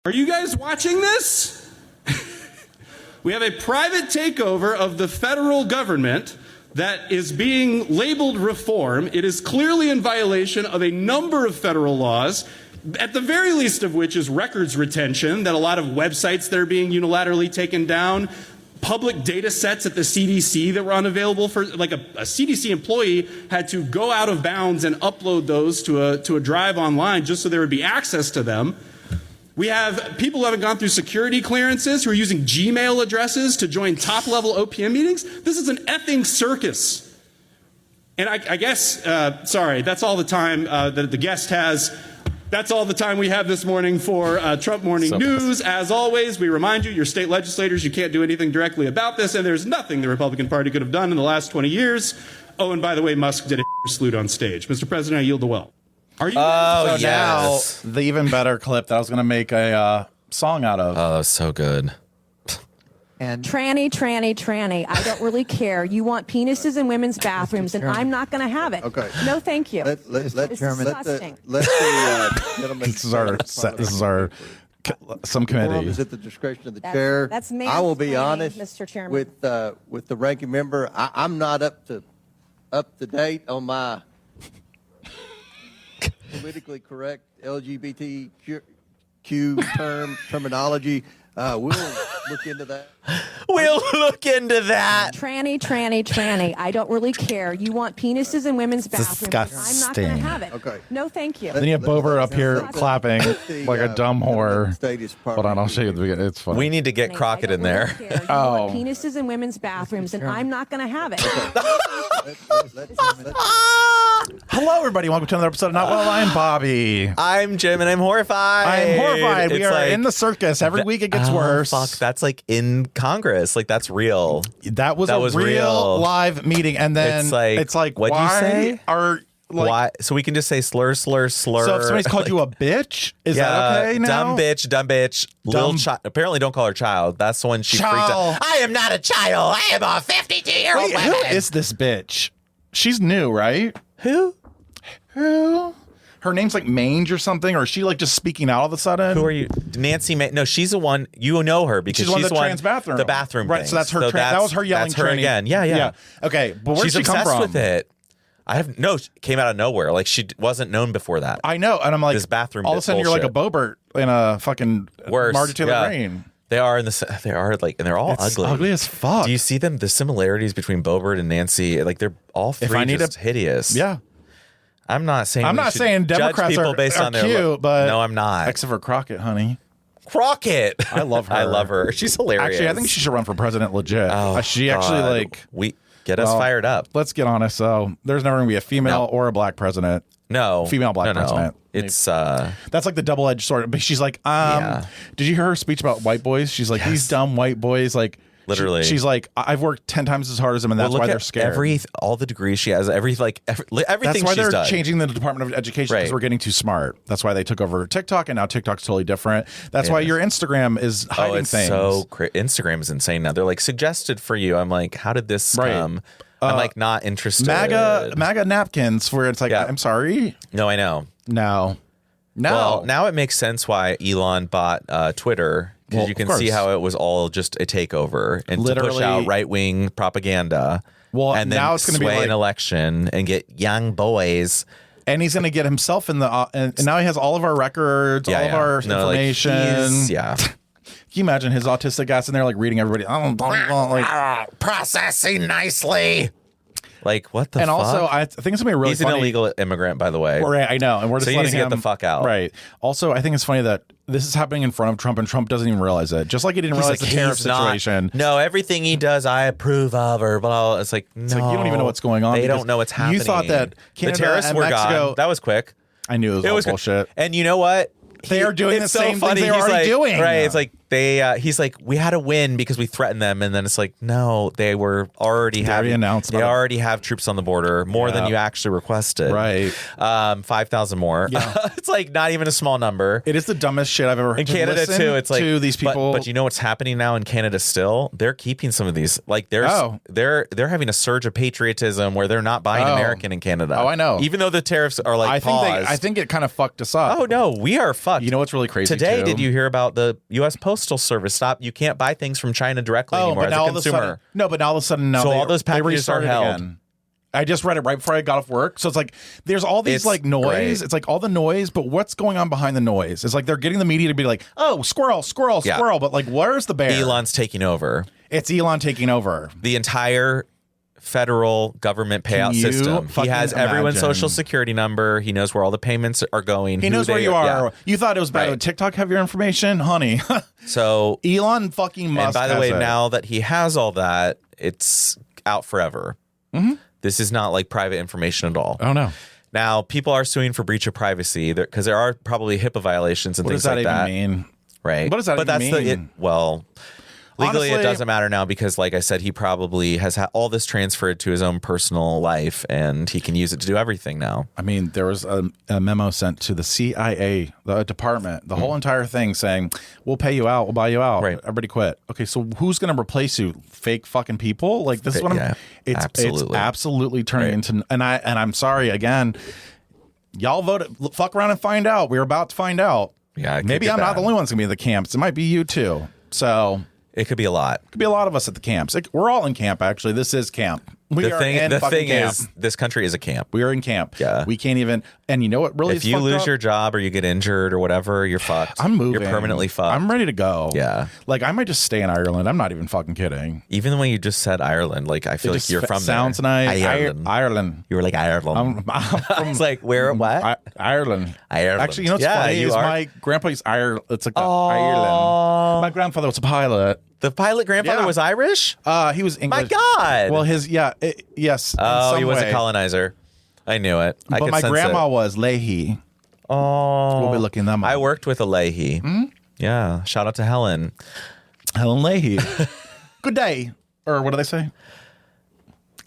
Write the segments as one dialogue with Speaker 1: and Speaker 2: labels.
Speaker 1: Are you guys watching this? We have a private takeover of the federal government that is being labeled reform. It is clearly in violation of a number of federal laws, at the very least of which is records retention, that a lot of websites that are being unilaterally taken down, public data sets at the CDC that were unavailable for, like a CDC employee had to go out of bounds and upload those to a drive online just so there would be access to them. We have people who haven't gone through security clearances who are using Gmail addresses to join top-level OPM meetings. This is an effing circus. And I guess, sorry, that's all the time that the guest has. That's all the time we have this morning for Trump Morning News. As always, we remind you, your state legislators, you can't do anything directly about this, and there's nothing the Republican Party could have done in the last 20 years. Oh, and by the way, Musk did a salute on stage. Mr. President, I yield the well. Are you?
Speaker 2: Oh, so yes. Now, the even better clip that I was going to make a song out of.
Speaker 3: Oh, that was so good.
Speaker 4: And
Speaker 5: tranny. I don't really care. You want penises in women's bathrooms, and I'm not going to have it.
Speaker 4: Okay.
Speaker 5: No, thank you.
Speaker 4: Let
Speaker 5: it's disgusting.
Speaker 4: Let the gentleman.
Speaker 2: This is our some committee.
Speaker 4: Is at the discretion of the chair.
Speaker 5: That's
Speaker 4: I will be honest,
Speaker 5: Mr. Chairman.
Speaker 4: with the ranking member. I'm not up to date on my politically correct LGBTQ terminology. We'll look into that.
Speaker 3: We'll look into that.
Speaker 5: Tranny. I don't really care. You want penises in women's bathrooms. I'm not going to have it.
Speaker 4: Okay.
Speaker 5: No, thank you.
Speaker 2: Then you have Bober up here clapping like a dumb whore.
Speaker 4: State
Speaker 2: Hold on, I'll show you the beginning. It's funny.
Speaker 3: We need to get Crockett in there.
Speaker 5: You want penises in women's bathrooms, and I'm not going to have it.
Speaker 2: Hello, everybody. Welcome to another episode of Not Well. I'm Bobby.
Speaker 3: I'm Jim, and I'm horrified.
Speaker 2: I'm horrified. We
Speaker 3: It's
Speaker 2: are
Speaker 3: like,
Speaker 2: in the circus. Every week it gets worse.
Speaker 3: Fuck, that's like in Congress. Like, that's real.
Speaker 2: That was a real live meeting. And then it's like
Speaker 3: what'd you say?
Speaker 2: Why?
Speaker 3: So we can just say slur. So if
Speaker 2: somebody's called you a bitch, is that okay now?
Speaker 3: Dumb bitch. Little child. Apparently don't call her child. That's the one she freaked out. I am not a child. I am a 52-year-old woman.
Speaker 2: Who is this bitch? She's new, right?
Speaker 3: Who?
Speaker 2: Her name's like Mange or something, or is she like just speaking out all of a sudden?
Speaker 3: Who are you? Nancy No, she's the one. You know her because
Speaker 2: she's one of the trans bathroom.
Speaker 3: The bathroom
Speaker 2: right,
Speaker 3: things.
Speaker 2: so that's her. That was her yelling.
Speaker 3: That's her again. Yeah.
Speaker 2: Okay, but where'd she come from?
Speaker 3: She's obsessed with it. It came out of nowhere. Like, she wasn't known before that.
Speaker 2: I know, and I'm like,
Speaker 3: this bathroom
Speaker 2: all of a sudden you're like a Bobert in a fucking Margaret Taylor Greene.
Speaker 3: They are like, and they're all ugly.
Speaker 2: Ugly as fuck.
Speaker 3: Do you see them? The similarities between Bobert and Nancy, like they're all three just hideous.
Speaker 2: Yeah.
Speaker 3: I'm not saying
Speaker 2: Democrats
Speaker 3: people
Speaker 2: are
Speaker 3: based on their
Speaker 2: cute, but
Speaker 3: no, I'm not.
Speaker 2: Except for Crockett, honey.
Speaker 3: Crockett,
Speaker 2: I love her.
Speaker 3: I love her. She's hilarious.
Speaker 2: Actually, I think she should run for president. Legit. She actually
Speaker 3: get us fired up.
Speaker 2: Let's get honest. So there's never going to be a female or a black president.
Speaker 3: No,
Speaker 2: female black president.
Speaker 3: It's
Speaker 2: that's like the double-edged sword. But she's like, did you hear her speech about white boys? She's like, these dumb white boys, like.
Speaker 3: Literally,
Speaker 2: she's like, I've worked 10 times as hard as them, and that's why they're scared.
Speaker 3: All the degrees she has, everything.
Speaker 2: That's why
Speaker 3: they're
Speaker 2: changing the Department of Education because we're getting too smart. That's why they took over TikTok, and now TikTok's totally different. That's why your Instagram is hiding things.
Speaker 3: So Instagram is insane now. They're like suggested for you. I'm like, how did this come? I'm like not interested.
Speaker 2: MAGA napkins, where it's like, I'm sorry.
Speaker 3: No, I know.
Speaker 2: No.
Speaker 3: Well, now it makes sense why Elon bought Twitter. Because you can see how it was all just a takeover and to push out right-wing propaganda. Well, and then now it's going to be an election and get young boys.
Speaker 2: And he's going to get himself in the and now he has all of our records, all of our information. Can you imagine his autistic ass in there, like reading everybody?
Speaker 3: Processing nicely. Like, what the fuck?
Speaker 2: And also, I think it's going to be really
Speaker 3: funny.
Speaker 2: He's
Speaker 3: an illegal immigrant, by the way.
Speaker 2: Right, I know. And we're just letting him
Speaker 3: get the fuck out.
Speaker 2: Right. Also, I think it's funny that this is happening in front of Trump, and Trump doesn't even realize it. Just like he didn't realize the tariff situation.
Speaker 3: No, everything he does, I approve of, or blah. It's like, no.
Speaker 2: It's like, you don't even know what's going on.
Speaker 3: They don't know what's happening.
Speaker 2: You thought that Canada
Speaker 3: the terrorists were gone. That was quick.
Speaker 2: I knew it was all bullshit.
Speaker 3: And you know what?
Speaker 2: They are doing the same things they were already doing.
Speaker 3: Right. It's like, he's like, we had to win because we threatened them, and then it's like, no, they already have troops on the border, more than you actually requested.
Speaker 2: Right.
Speaker 3: 5,000 more. Yeah. It's like not even a small number.
Speaker 2: It is the dumbest shit I've ever heard.
Speaker 3: In Canada too, it's like
Speaker 2: to these people.
Speaker 3: But you know what's happening now in Canada still? They're keeping some of these. Like they're having a surge of patriotism where they're not buying American in Canada.
Speaker 2: Oh, I know.
Speaker 3: Even though the tariffs are like
Speaker 2: I think it kind of fucked us up.
Speaker 3: Oh no, we are fucked.
Speaker 2: You know what's really crazy
Speaker 3: today?
Speaker 2: too?
Speaker 3: Did you hear about the U.S. Postal Service? Stop! You can't buy things from China directly anymore as a consumer.
Speaker 2: But now all of a sudden,
Speaker 3: so all those packages are held.
Speaker 2: Again. I just read it right before I got off work. So it's like there's all these like noise.
Speaker 3: Great.
Speaker 2: It's like all the noise, but what's going on behind the noise? It's like they're getting the media to be like, oh, squirrel, but like, where's the bear?
Speaker 3: Elon's taking over.
Speaker 2: It's Elon taking over
Speaker 3: the entire federal government payout system. He has everyone's social security number. He knows where all the payments are going.
Speaker 2: He knows where you are. Yeah. You thought it was bad. Right. TikTok have your information, honey.
Speaker 3: So
Speaker 2: Elon fucking Musk.
Speaker 3: And by the way, now that he has all that, it's out forever.
Speaker 2: Mm-hmm.
Speaker 3: This is not like private information at all.
Speaker 2: Oh no.
Speaker 3: Now people are suing for breach of privacy because there are probably HIPAA violations and things like that.
Speaker 2: What does that even mean?
Speaker 3: Right.
Speaker 2: What does that even mean?
Speaker 3: Legally,
Speaker 2: honestly,
Speaker 3: it doesn't matter now because, like I said, he probably has all this transferred to his own personal life, and he can use it to do everything now.
Speaker 2: I mean, there was a memo sent to the CIA, the department, the whole entire thing saying, we'll pay you out, we'll buy you out. Right. Everybody quit. Okay, so who's going to replace you? Fake fucking people? Like, this is what it's absolutely turning into, and I'm sorry, again, y'all voted, fuck around and find out. We're about to find out.
Speaker 3: Yeah,
Speaker 2: maybe I'm not the only one that's going to be in the camps. It might be you too. So...
Speaker 3: It could be a lot.
Speaker 2: Could be a lot of us at the camps. We're all in camp, actually. This is camp.
Speaker 3: The thing is, this country is a camp.
Speaker 2: We are in camp.
Speaker 3: Yeah.
Speaker 2: We can't even, and you know what really
Speaker 3: if you lose your job or you get injured or whatever, you're fucked.
Speaker 2: I'm moving.
Speaker 3: You're permanently fucked.
Speaker 2: I'm ready to go.
Speaker 3: Yeah.
Speaker 2: Like, I might just stay in Ireland. I'm not even fucking kidding.
Speaker 3: Even when you just said Ireland, like, I feel like you're from
Speaker 2: sounds
Speaker 3: there.
Speaker 2: nice.
Speaker 3: Ireland. You were like, Ireland.
Speaker 2: I'm from,
Speaker 3: it's like, where, what?
Speaker 2: Ireland.
Speaker 3: Ireland.
Speaker 2: Actually, you know what's funny is my grandpa's Ireland. It's like Ireland. My grandfather was a pilot.
Speaker 3: The pilot grandfather was Irish?
Speaker 2: He was English.
Speaker 3: My God.
Speaker 2: Well, yes.
Speaker 3: Oh, he was a colonizer. I knew it.
Speaker 2: But my grandma was Leahy.
Speaker 3: Oh.
Speaker 2: We'll be looking them up.
Speaker 3: I worked with a Leahy. Mm-hmm. Yeah. Shout out to Helen.
Speaker 2: Helen Leahy. Good day. Or what do they say?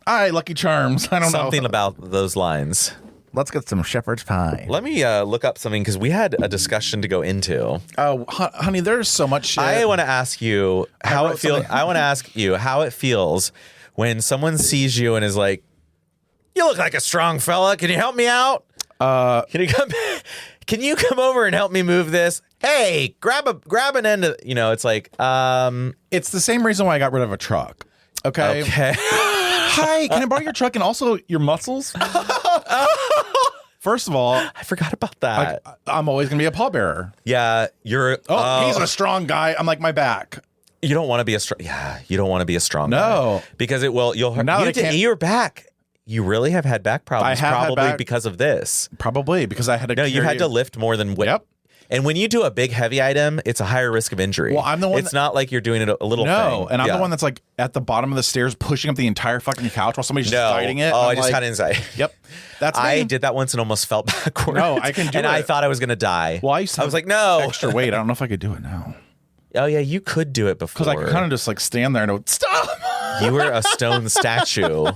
Speaker 2: Aye, Lucky Charms. I don't know.
Speaker 3: Something about those lines.
Speaker 2: Let's get some shepherd's pie.
Speaker 3: Let me look up something because we had a discussion to go into.
Speaker 2: Oh, honey, there's so much shit.
Speaker 3: I want to ask you how it feels. I want to ask you how it feels when someone sees you and is like, "You look like a strong fella. Can you help me out? Can you come over and help me move this? Hey, grab an end of." You know, it's like,
Speaker 2: it's the same reason why I got rid of a truck. Okay. Hi, can I borrow your truck and also your muscles? First of all,
Speaker 3: I forgot about that.
Speaker 2: I'm always going to be a pallbearer.
Speaker 3: Yeah, you're...
Speaker 2: he's a strong guy. I'm like, my back.
Speaker 3: You don't want to be a strong... Yeah, you don't want to be a strong guy.
Speaker 2: No.
Speaker 3: Because it will... You'll hurt... Your back. You really have had back problems. Probably because of this.
Speaker 2: Probably, because I had to...
Speaker 3: No, you had to lift more than...
Speaker 2: Yep.
Speaker 3: And when you do a big, heavy item, it's a higher risk of injury.
Speaker 2: Well, I'm the one.
Speaker 3: It's not like you're doing it a little thing.
Speaker 2: No, and I'm the one that's like at the bottom of the stairs pushing up the entire fucking couch while somebody's just fighting it.
Speaker 3: Oh, I just had anxiety.
Speaker 2: Yep. That's me.
Speaker 3: I did that once and almost fell backwards.
Speaker 2: No, I can do it.
Speaker 3: And I thought I was going to die.
Speaker 2: Well, I
Speaker 3: was like, no.
Speaker 2: Extra weight. I don't know if I could do it now.
Speaker 3: Oh, yeah, you could do it before.
Speaker 2: Because I could kind of just like stand there and go, stop.
Speaker 3: You were a stone statue.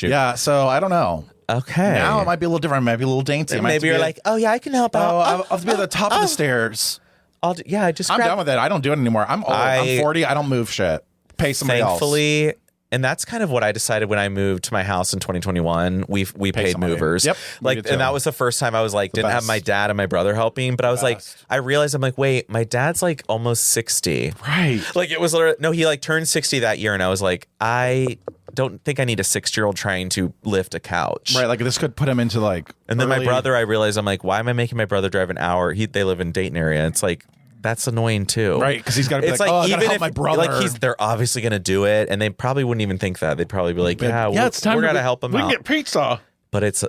Speaker 2: Yeah, so I don't know.
Speaker 3: Okay.
Speaker 2: Now it might be a little different. It might be a little dainty.
Speaker 3: Maybe you're like, oh, yeah, I can help out.
Speaker 2: I'll have to be at the top of the stairs.
Speaker 3: I'm
Speaker 2: done with it. I don't do it anymore. I'm old. I'm 40. I don't move shit. Pay somebody else.
Speaker 3: Thankfully, and that's kind of what I decided when I moved to my house in 2021. We paid
Speaker 2: somebody.
Speaker 3: Movers.
Speaker 2: Yep.
Speaker 3: And that was the first time I was like, didn't have my dad and my brother helping, but I was like, I realized I'm like, wait, my dad's like almost 60.
Speaker 2: Right.
Speaker 3: Like it was literally, no, he like turned 60 that year, and I was like, I don't think I need a 6-year-old trying to lift a couch.
Speaker 2: Right, like this could put him into like.
Speaker 3: And then my brother, I realized I'm like, why am I making my brother drive an hour? They live in Dayton area. It's like, that's annoying too.
Speaker 2: Right, because he's got to be like, oh, I gotta help my brother.
Speaker 3: Like they're obviously going to do it, and they probably wouldn't even think that. They'd probably be like,
Speaker 2: it's time.
Speaker 3: We're going to help him out.
Speaker 2: We can get pizza.
Speaker 3: But it's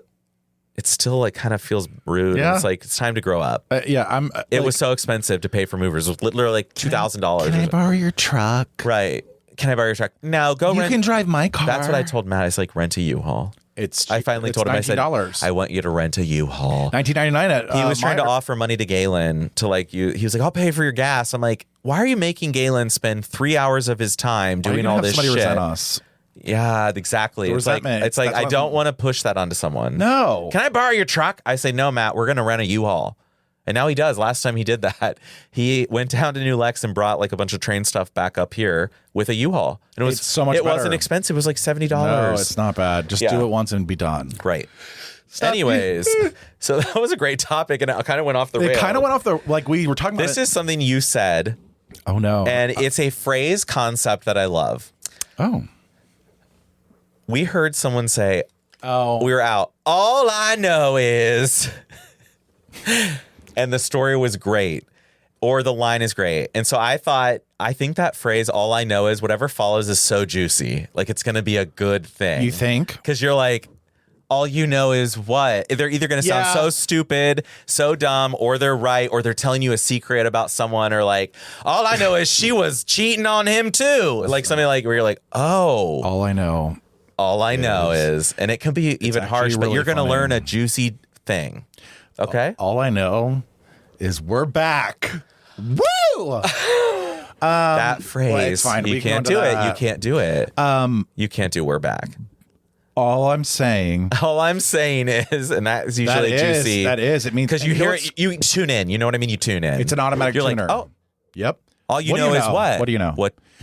Speaker 3: still like kind of feels rude.
Speaker 2: Yeah.
Speaker 3: It's like, it's time to grow up.
Speaker 2: It
Speaker 3: was so expensive to pay for movers. It was literally like $2,000.
Speaker 2: Can I borrow your truck?
Speaker 3: Right. Can I borrow your truck? No, go rent.
Speaker 2: You can drive my car.
Speaker 3: That's what I told Matt. It's like, rent a U-Haul.
Speaker 2: I
Speaker 3: finally told him, I said, I want you to rent a U-Haul.
Speaker 2: $19.99 at
Speaker 3: He was trying to offer money to Galen to like you. He was like, I'll pay for your gas. I'm like, why are you making Galen spend 3 hours of his time doing all this shit?
Speaker 2: Resent us?
Speaker 3: Yeah, exactly. It's like I don't want to push that onto someone.
Speaker 2: No.
Speaker 3: Can I borrow your truck? I say, no, Matt, we're going to rent a U-Haul. And now he does. Last time he did that, he went down to New Lex and brought like a bunch of train stuff back up here with a U-Haul. And it was
Speaker 2: so much better.
Speaker 3: It wasn't expensive. It was like $70.
Speaker 2: No, it's not bad. Just do it once and be done.
Speaker 3: Right. Anyways, so that was a great topic, and it kind of went off the rails.
Speaker 2: It kind of went off the, like we were talking about.
Speaker 3: This is something you said.
Speaker 2: Oh, no.
Speaker 3: And it's a phrase concept that I love.
Speaker 2: Oh.
Speaker 3: We heard someone say, we were out. All I know is... And the story was great, or the line is great. And so I think that phrase, all I know is, whatever follows is so juicy. Like, it's going to be a good thing.
Speaker 2: You think?
Speaker 3: Because you're like, all you know is what? They're either going to sound so stupid, so dumb, or they're right, or they're telling you a secret about someone, or like, all I know is she was cheating on him too. Like something like where you're like, oh.
Speaker 2: All I know.
Speaker 3: All I know is, and it can be even harsh, but you're going to learn a juicy thing. Okay.
Speaker 2: All I know is we're back. Woo!
Speaker 3: That phrase.
Speaker 2: Well, it's fine.
Speaker 3: You can't do it. You can't do it. You can't do we're back.
Speaker 2: All I'm saying
Speaker 3: is, and that is usually juicy.
Speaker 2: That is. It means
Speaker 3: because you hear it, you tune in. You know what I mean? You tune in.
Speaker 2: It's an automatic tuner.
Speaker 3: Like, oh,
Speaker 2: yep.
Speaker 3: All you know is what?
Speaker 2: What do you know?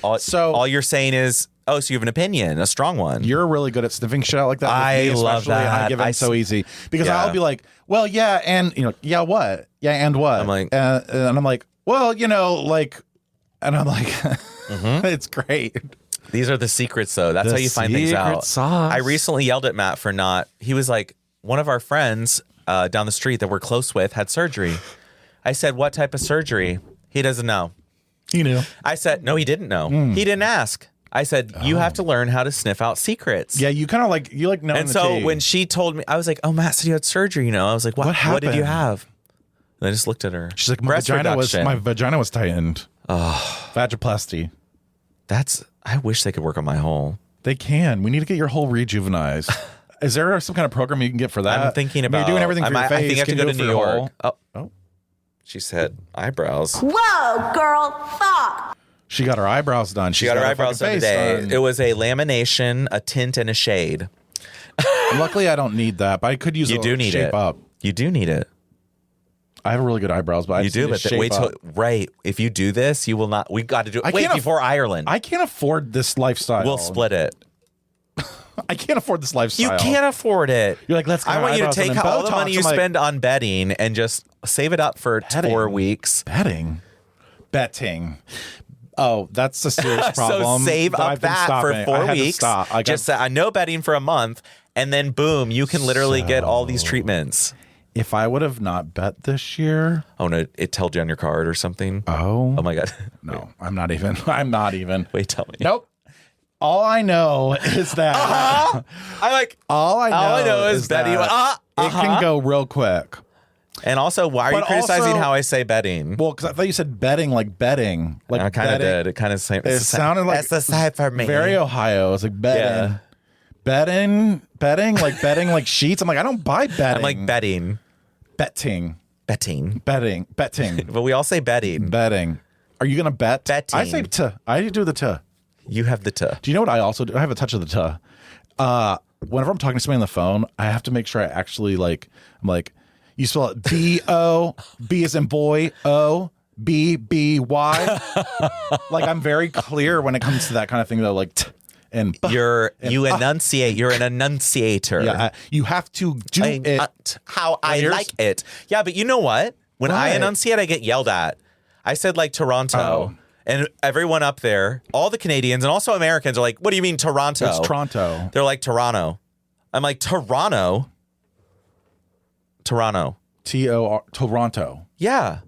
Speaker 3: All you're saying is, oh, so you have an opinion, a strong one.
Speaker 2: You're really good at sniffing shit out like that.
Speaker 3: I love that.
Speaker 2: I give it so easy because I'll be like, well, yeah, and yeah, what? Yeah, and what?
Speaker 3: I'm like,
Speaker 2: and I'm like, well, like, and I'm like, it's great.
Speaker 3: These are the secrets, though. That's how you find things out.
Speaker 2: Sauce.
Speaker 3: I recently yelled at Matt for not. He was like, one of our friends down the street that we're close with had surgery. I said, what type of surgery? He doesn't know.
Speaker 2: He knew.
Speaker 3: I said, no, he didn't know. He didn't ask. I said, you have to learn how to sniff out secrets.
Speaker 2: Yeah, you kind of like, know.
Speaker 3: And so when she told me, I was like, oh, Matt said you had surgery, I was like, what did you have? And I just looked at her.
Speaker 2: She's like, my vagina was tightened. Oh. Vagiplasty.
Speaker 3: I wish they could work on my hole.
Speaker 2: They can. We need to get your hole rejuvenized. Is there some kind of program you can get for that?
Speaker 3: I'm thinking about.
Speaker 2: You're doing everything for your face.
Speaker 3: I think I have to go to New York.
Speaker 2: Oh.
Speaker 3: She said eyebrows.
Speaker 5: Whoa, girl, fuck.
Speaker 2: She got her eyebrows done.
Speaker 3: She got her eyebrows done today. It was a lamination, a tint, and a shade.
Speaker 2: Luckily, I don't need that, but I could use
Speaker 3: You do need it.
Speaker 2: Up.
Speaker 3: You do need it.
Speaker 2: I have really good eyebrows, but I just need to shape up.
Speaker 3: Right. If you do this, you will not. We got to do it. Wait, before Ireland.
Speaker 2: I can't afford this lifestyle.
Speaker 3: We'll split it.
Speaker 2: I can't afford this lifestyle.
Speaker 3: You can't afford it.
Speaker 2: You're like, let's.
Speaker 3: I want you to take all the money you spend on betting and just save it up for 4 weeks.
Speaker 2: Betting. Oh, that's a serious problem.
Speaker 3: So save up that for 4 weeks. Just say, I know betting for a month, and then boom, you can literally get all these treatments.
Speaker 2: If I would have not bet this year.
Speaker 3: Oh, no, it told you on your card or something?
Speaker 2: Oh
Speaker 3: my God.
Speaker 2: No, I'm not even.
Speaker 3: Wait, tell me.
Speaker 2: Nope. All I know is that. All I know is betting. It can go real quick.
Speaker 3: And also, why are you criticizing how I say betting?
Speaker 2: Well, because I thought you said betting like betting. Like
Speaker 3: I kind of did. It kind of
Speaker 2: sounded like
Speaker 3: that's the side for me.
Speaker 2: Very Ohio. It's like betting. Yeah. Betting like sheets. I'm like, I don't buy betting.
Speaker 3: I'm like betting.
Speaker 2: Betting.
Speaker 3: But we all say betting.
Speaker 2: Betting. Are you going to bet?
Speaker 3: Betting.
Speaker 2: I say t. I do the t.
Speaker 3: You have the t.
Speaker 2: Do you know what I also do? I have a touch of the t. Whenever I'm talking to somebody on the phone, I have to make sure I actually I'm like, you spell it B-O, B as in boy, O, B-B-Y. Like, I'm very clear when it comes to that kind of thing, though, like, t and b.
Speaker 3: You enunciate. You're an enunciator.
Speaker 2: Yeah, you have to do it.
Speaker 3: How I like it. Yeah, but you know what? When I enunciate, I get yelled at. I said, like, Toronto.
Speaker 2: Oh.
Speaker 3: And everyone up there, all the Canadians and also Americans are like, what do you mean Toronto?
Speaker 2: It's Toronto.
Speaker 3: They're like, Toronto. I'm like, Toronto? Toronto.
Speaker 2: T-O-R, Toronto.
Speaker 3: Yeah.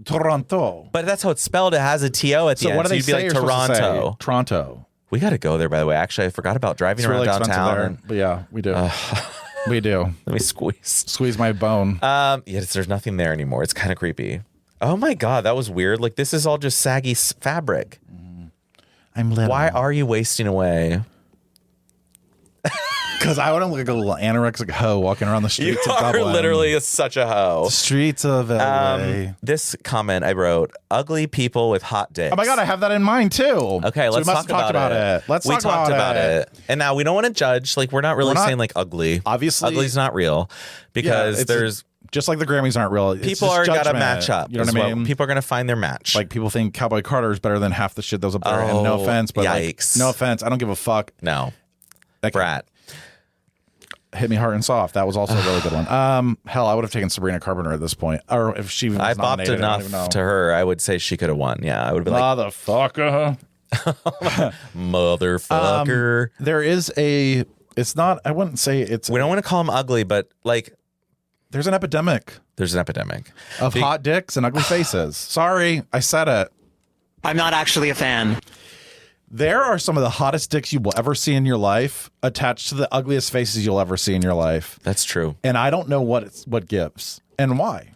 Speaker 2: Toronto.
Speaker 3: But that's how it's spelled. It has a T-O at the end.
Speaker 2: What do they
Speaker 3: you'd be
Speaker 2: say
Speaker 3: like Toronto.
Speaker 2: Toronto.
Speaker 3: We got to go there, by the way. Actually, I forgot about driving around downtown.
Speaker 2: But yeah, we do. We do.
Speaker 3: Let me squeeze
Speaker 2: my bone.
Speaker 3: There's nothing there anymore. It's kind of creepy. Oh my God, that was weird. Like, this is all just saggy fabric.
Speaker 2: I'm little.
Speaker 3: Why are you wasting away?
Speaker 2: Because I want to look like a little anorexic hoe walking around the streets
Speaker 3: you
Speaker 2: of Dublin.
Speaker 3: You are literally such a hoe.
Speaker 2: Streets of LA.
Speaker 3: This comment I wrote, ugly people with hot dicks.
Speaker 2: Oh my God, I have that in mind too.
Speaker 3: Okay, let's talk about it.
Speaker 2: Let's
Speaker 3: we
Speaker 2: talk
Speaker 3: talked about
Speaker 2: it.
Speaker 3: And now we don't want to judge. Like, we're not really saying like ugly.
Speaker 2: Obviously.
Speaker 3: Ugly's not real because there's...
Speaker 2: Just like the Grammys aren't real.
Speaker 3: People are got to match up.
Speaker 2: You know what I mean?
Speaker 3: People are going to find their match.
Speaker 2: Like people think Cowboy Carter is better than half the shit that was up there. And no offense, but
Speaker 3: yikes.
Speaker 2: Like, no offense. I don't give a fuck.
Speaker 3: No.
Speaker 2: Brat. Hit me hard and soft. That was also a really good one. Hell, I would have taken Sabrina Carpenter at this point. Or if she was
Speaker 3: I bopped enough to her, I would say she could have won. Yeah, I would have been
Speaker 2: Motherfucker.
Speaker 3: Motherfucker.
Speaker 2: There is a... It's not... I wouldn't say it's...
Speaker 3: We don't want to call them ugly, but like...
Speaker 2: There's an epidemic.
Speaker 3: There's an epidemic.
Speaker 2: Of hot dicks and ugly faces. Sorry, I said it.
Speaker 6: I'm not actually a fan.
Speaker 2: There are some of the hottest dicks you will ever see in your life attached to the ugliest faces you'll ever see in your life.
Speaker 3: That's true.
Speaker 2: And I don't know what gives and why.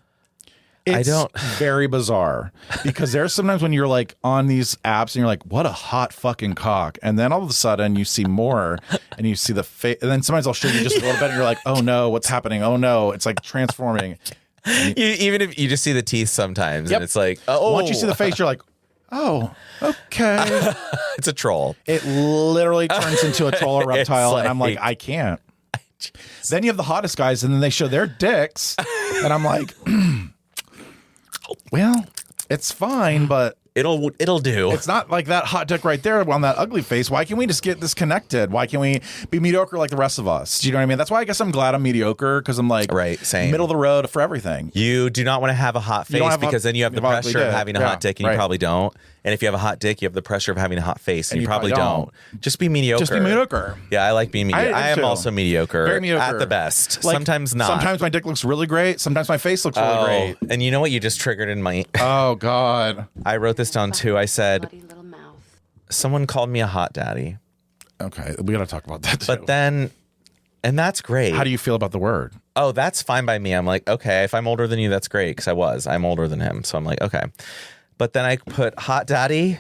Speaker 2: It's very bizarre because there's sometimes when you're like on these apps and you're like, what a hot fucking cock. And then all of a sudden you see more and you see the face. And then sometimes I'll show you just a little bit and you're like, oh no, what's happening? Oh no, it's like transforming.
Speaker 3: Even if you just see the teeth sometimes and it's like, oh.
Speaker 2: Once you see the face, you're like, oh, okay.
Speaker 3: It's a troll.
Speaker 2: It literally turns into a troll or reptile. And I'm like, I can't. Then you have the hottest guys and then they show their dicks. And I'm like, well, it's fine, but
Speaker 3: it'll do.
Speaker 2: It's not like that hot dick right there on that ugly face. Why can't we just get disconnected? Why can't we be mediocre like the rest of us? Do you know what I mean? That's why I guess I'm glad I'm mediocre because I'm like
Speaker 3: same.
Speaker 2: Middle of the road for everything.
Speaker 3: You do not want to have a hot face because then you have the pressure of having a hot dick and you probably don't. And if you have a hot dick, you have the pressure of having a hot face and you probably don't. Just be mediocre.
Speaker 2: Just be mediocre.
Speaker 3: Yeah, I like being mediocre. I am
Speaker 2: too.
Speaker 3: Also mediocre.
Speaker 2: Very mediocre.
Speaker 3: At the best.
Speaker 2: Like,
Speaker 3: sometimes not.
Speaker 2: Sometimes my dick looks really great. Sometimes my face looks really great.
Speaker 3: And you know what you just triggered in my...
Speaker 2: Oh, God.
Speaker 3: I wrote this down too. I said, someone called me a hot daddy.
Speaker 2: Okay, we got to talk about that too.
Speaker 3: But then... And that's great.
Speaker 2: How do you feel about the word?
Speaker 3: Oh, that's fine by me. I'm like, okay, if I'm older than you, that's great. Because I'm older than him. So I'm like, okay. But then I put hot daddy, ?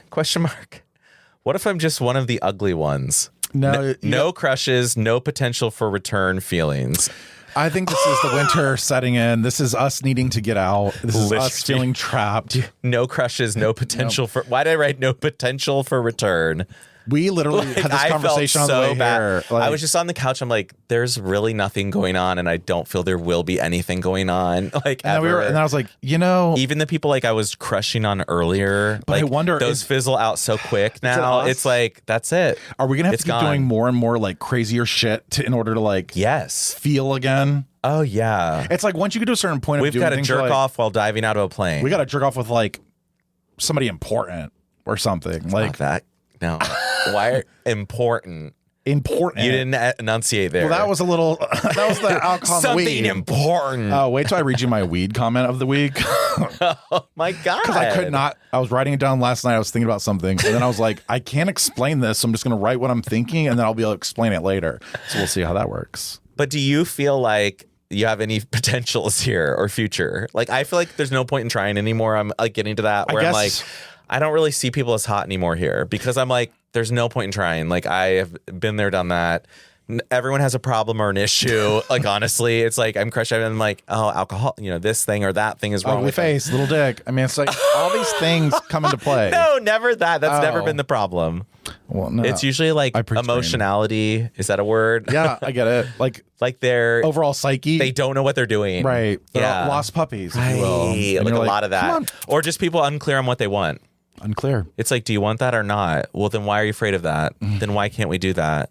Speaker 3: What if I'm just one of the ugly ones? No crushes, no potential for return feelings.
Speaker 2: I think this is the winter setting in. This is us needing to get out. This is us feeling trapped.
Speaker 3: No crushes, no potential for... Why did I write no potential for return?
Speaker 2: We literally had this conversation on the way here. Like,
Speaker 3: I was just on the couch. I'm like, there's really nothing going on, and I don't feel there will be anything going on. Like,
Speaker 2: and
Speaker 3: ever.
Speaker 2: And I was like, you know,
Speaker 3: even the people like I was crushing on earlier,
Speaker 2: but
Speaker 3: like,
Speaker 2: I wonder
Speaker 3: those fizzle out so quick now. It's like that's it.
Speaker 2: Are we gonna have to keep doing more and more like crazier shit in order to like feel again?
Speaker 3: Oh yeah.
Speaker 2: It's like once you get to a certain point,
Speaker 3: we've got to jerk off while diving out of a plane.
Speaker 2: We got to jerk off with like somebody important or something like
Speaker 3: that. No. Why important?
Speaker 2: Important.
Speaker 3: You didn't enunciate there.
Speaker 2: Well, that was a little. That was the alcohol.
Speaker 3: Something important.
Speaker 2: Oh, wait till I read you my weed comment of the week.
Speaker 3: Oh my God!
Speaker 2: Because I could not. I was writing it down last night. I was thinking about something, and then I was like, I can't explain this. So I'm just going to write what I'm thinking, and then I'll be able to explain it later. So we'll see how that works.
Speaker 3: But do you feel like you have any potentials here or future? Like, I feel like there's no point in trying anymore. I'm like getting to that where I'm like, I don't really see people as hot anymore here because I'm like, there's no point in trying. Like, I have been there, done that. Everyone has a problem or an issue. Like, honestly, it's like I'm crushed. I'm like, oh, alcohol, this thing or that thing is wrong.
Speaker 2: Ugly face, little dick. I mean, it's like all these things come into play.
Speaker 3: No, never that. That's never been the problem.
Speaker 2: Well, no.
Speaker 3: It's usually like emotionality. Is that a word?
Speaker 2: Yeah, I get it. Like
Speaker 3: their
Speaker 2: overall psyche.
Speaker 3: They don't know what they're doing.
Speaker 2: Right. They're lost puppies, if you will.
Speaker 3: Like a lot of that. Or just people unclear on what they want.
Speaker 2: Unclear.
Speaker 3: It's like, do you want that or not? Well, then why are you afraid of that? Then why can't we do that?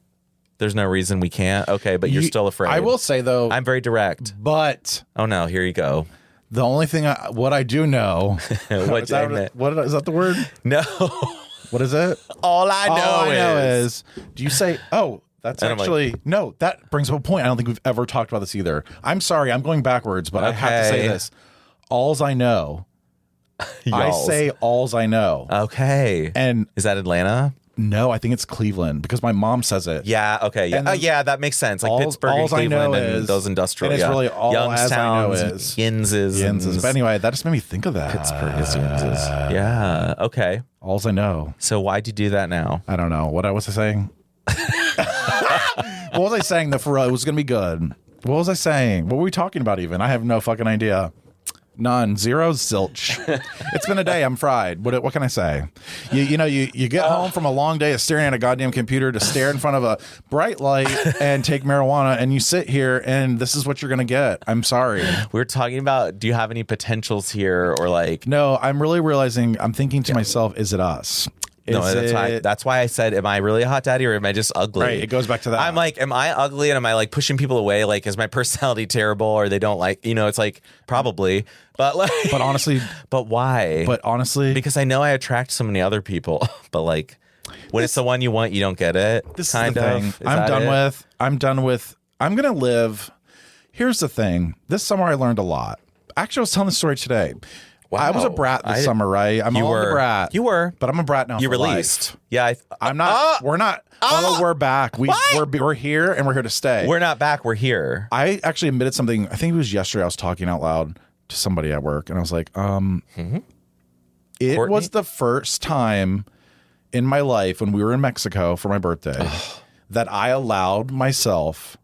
Speaker 3: There's no reason we can't. Okay, but you're still afraid.
Speaker 2: I will say, though.
Speaker 3: I'm very direct.
Speaker 2: But.
Speaker 3: Oh, no. Here you go.
Speaker 2: The only thing what I do know.
Speaker 3: What
Speaker 2: is that the word?
Speaker 3: No.
Speaker 2: What is it?
Speaker 3: All I know
Speaker 2: is. Do you say, oh, that's actually. No, that brings up a point. I don't think we've ever talked about this either. I'm sorry. I'm going backwards, but I have to say this. Alls I know. I say alls I know.
Speaker 3: Okay.
Speaker 2: And
Speaker 3: is that Atlanta?
Speaker 2: No, I think it's Cleveland because my mom says it.
Speaker 3: Yeah. Okay. Yeah. Yeah, that makes sense. Like Pittsburgh and Cleveland and those industrial.
Speaker 2: And it's really all
Speaker 3: Youngstown,
Speaker 2: as I know is.
Speaker 3: Yinzes.
Speaker 2: But anyway, that just made me think of that.
Speaker 3: Pittsburgh is Yinzes. Yeah. Okay.
Speaker 2: Alls I know.
Speaker 3: So why'd you do that now?
Speaker 2: I don't know. What was I saying? What was I saying though? For real, it was gonna be good. What was I saying? What were we talking about even? I have no fucking idea. None. Zero. Zilch. It's been a day. I'm fried. What can I say? You get home from a long day of staring at a goddamn computer to stare in front of a bright light and take marijuana, and you sit here and this is what you're going to get. I'm sorry.
Speaker 3: We're talking about, do you have any potentials here or like?
Speaker 2: No, I'm really realizing, I'm thinking to myself, is it us?
Speaker 3: That's why I said, am I really a hot daddy or am I just ugly?
Speaker 2: Right, it goes back to that.
Speaker 3: I'm like, am I ugly and am I like pushing people away? Like, is my personality terrible or they don't like, it's like probably, but like,
Speaker 2: but honestly,
Speaker 3: but why?
Speaker 2: But honestly,
Speaker 3: because I know I attract so many other people, but like when it's the one you want, you don't get it.
Speaker 2: This kind is the thing. I'm done with, I'm going to live. Here's the thing. This summer I learned a lot. Actually, I was telling the story today. Wow. I was a brat this summer, right? I'm a brat.
Speaker 3: You were.
Speaker 2: But I'm a brat now.
Speaker 3: You released.
Speaker 2: Life.
Speaker 3: Yeah.
Speaker 2: I'm not. We're not. Oh, we're back. We're here and we're here to stay.
Speaker 3: We're not back. We're here.
Speaker 2: I actually admitted something. I think it was yesterday. I was talking out loud to somebody at work and I was like, it was the first time in my life when we were in Mexico for my birthday that I allowed myself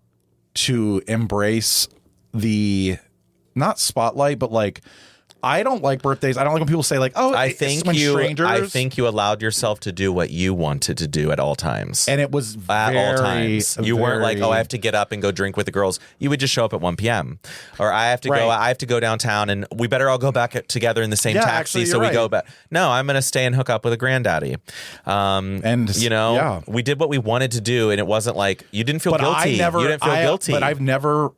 Speaker 2: to embrace the, not spotlight, but like, I don't like birthdays. I don't like when people say like, "Oh,
Speaker 3: I think you allowed yourself to do what you wanted to do at all times."
Speaker 2: And it was
Speaker 3: at all times. You weren't like, "Oh, I have to get up and go drink with the girls." You would just show up at 1 p.m. Or I have to go downtown and we better all go back together in the same taxi so we go back. No, I'm going to stay and hook up with a granddaddy. We did what we wanted to do and it wasn't like you didn't feel guilty. You didn't feel guilty.
Speaker 2: But I've never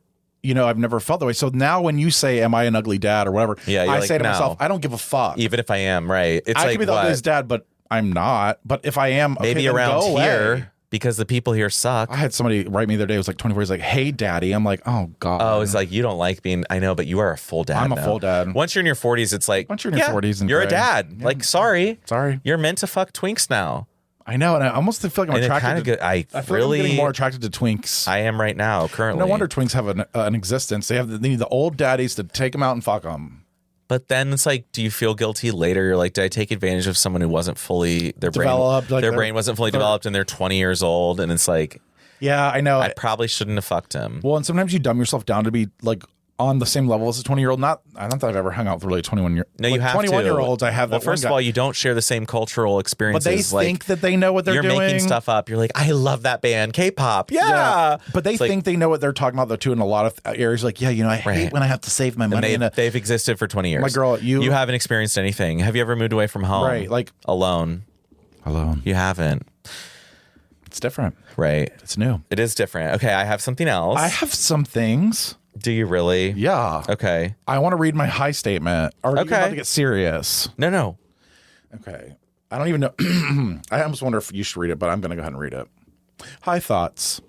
Speaker 2: felt that way. So now when you say, am I an ugly dad or whatever, I say to myself, I don't give a fuck.
Speaker 3: Even if I am, right? It's
Speaker 2: I could be the ugliest dad, but I'm not. But if I am,
Speaker 3: maybe around here, because the people here suck.
Speaker 2: I had somebody write me the other day, it was like 24, he's like, hey, daddy. I'm like, oh, God.
Speaker 3: Oh, it's like, you don't like being, I know, but you are a full dad
Speaker 2: I'm a full dad.
Speaker 3: Once you're in your 40s, it's like,
Speaker 2: once you're in your 40s and
Speaker 3: you're a dad.
Speaker 2: Yeah.
Speaker 3: Like, sorry.
Speaker 2: Sorry.
Speaker 3: You're meant to fuck twinks now.
Speaker 2: I know, and I almost feel like I'm attracted to... I feel like I'm getting more attracted to twinks.
Speaker 3: I am right now, currently.
Speaker 2: No wonder twinks have an existence. They need the old daddies to take them out and fuck them.
Speaker 3: But then it's like, do you feel guilty later? You're like, did I take advantage of someone who wasn't fully... Their brain wasn't fully developed and they're 20 years old, and it's like...
Speaker 2: Yeah, I know.
Speaker 3: I probably shouldn't have fucked him.
Speaker 2: Well, and sometimes you dumb yourself down to be like... on the same level as a 20-year-old. Not that I've ever hung out with really 21-year-olds.
Speaker 3: No, you have
Speaker 2: 21-year-olds. I have.
Speaker 3: Well, first of all, you don't share the same cultural experiences.
Speaker 2: But they think that they know what they're doing.
Speaker 3: You're making stuff up. You're like, I love that band, K-pop. Yeah.
Speaker 2: But they think they know what they're talking about though too in a lot of areas. Like, I hate when I have to save my money.
Speaker 3: They've existed for 20 years.
Speaker 2: My girl, you
Speaker 3: haven't experienced anything. Have you ever moved away from home?
Speaker 2: Right, like
Speaker 3: alone.
Speaker 2: You
Speaker 3: haven't.
Speaker 2: It's different.
Speaker 3: Right.
Speaker 2: It's new.
Speaker 3: It is different. Okay, I have something else.
Speaker 2: I have some things.
Speaker 3: Do you really?
Speaker 2: Yeah.
Speaker 3: Okay.
Speaker 2: I want to read my high statement. Are you about to get serious?
Speaker 3: No.
Speaker 2: Okay. I don't even know. I almost wonder if you should read it, but I'm going to go ahead and read it. High thoughts.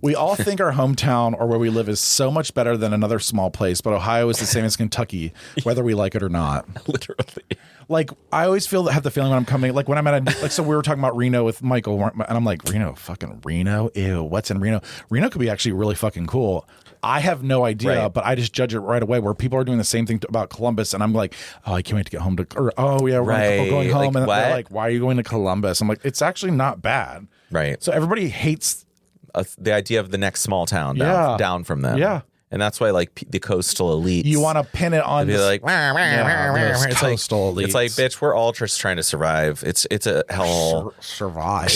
Speaker 2: We all think our hometown or where we live is so much better than another small place, but Ohio is the same as Kentucky, whether we like it or not.
Speaker 3: Literally.
Speaker 2: Like, I always have the feeling when I'm coming, like when I'm at so we were talking about Reno with Michael, and I'm like, fucking Reno? Ew, what's in Reno? Reno could be actually really fucking cool. I have no idea, but I just judge it right away where people are doing the same thing about Columbus, and I'm like, oh, I can't wait to get home we're going home. And they're like, why are you going to Columbus? I'm like, it's actually not bad.
Speaker 3: Right.
Speaker 2: So everybody hates
Speaker 3: the idea of the next small town down from them.
Speaker 2: Yeah.
Speaker 3: And that's why, like, the coastal elites.
Speaker 2: You want to pin it on
Speaker 3: like,
Speaker 2: it's coastal elites.
Speaker 3: It's like, bitch, we're all just trying to survive. It's a hell.
Speaker 2: Survive.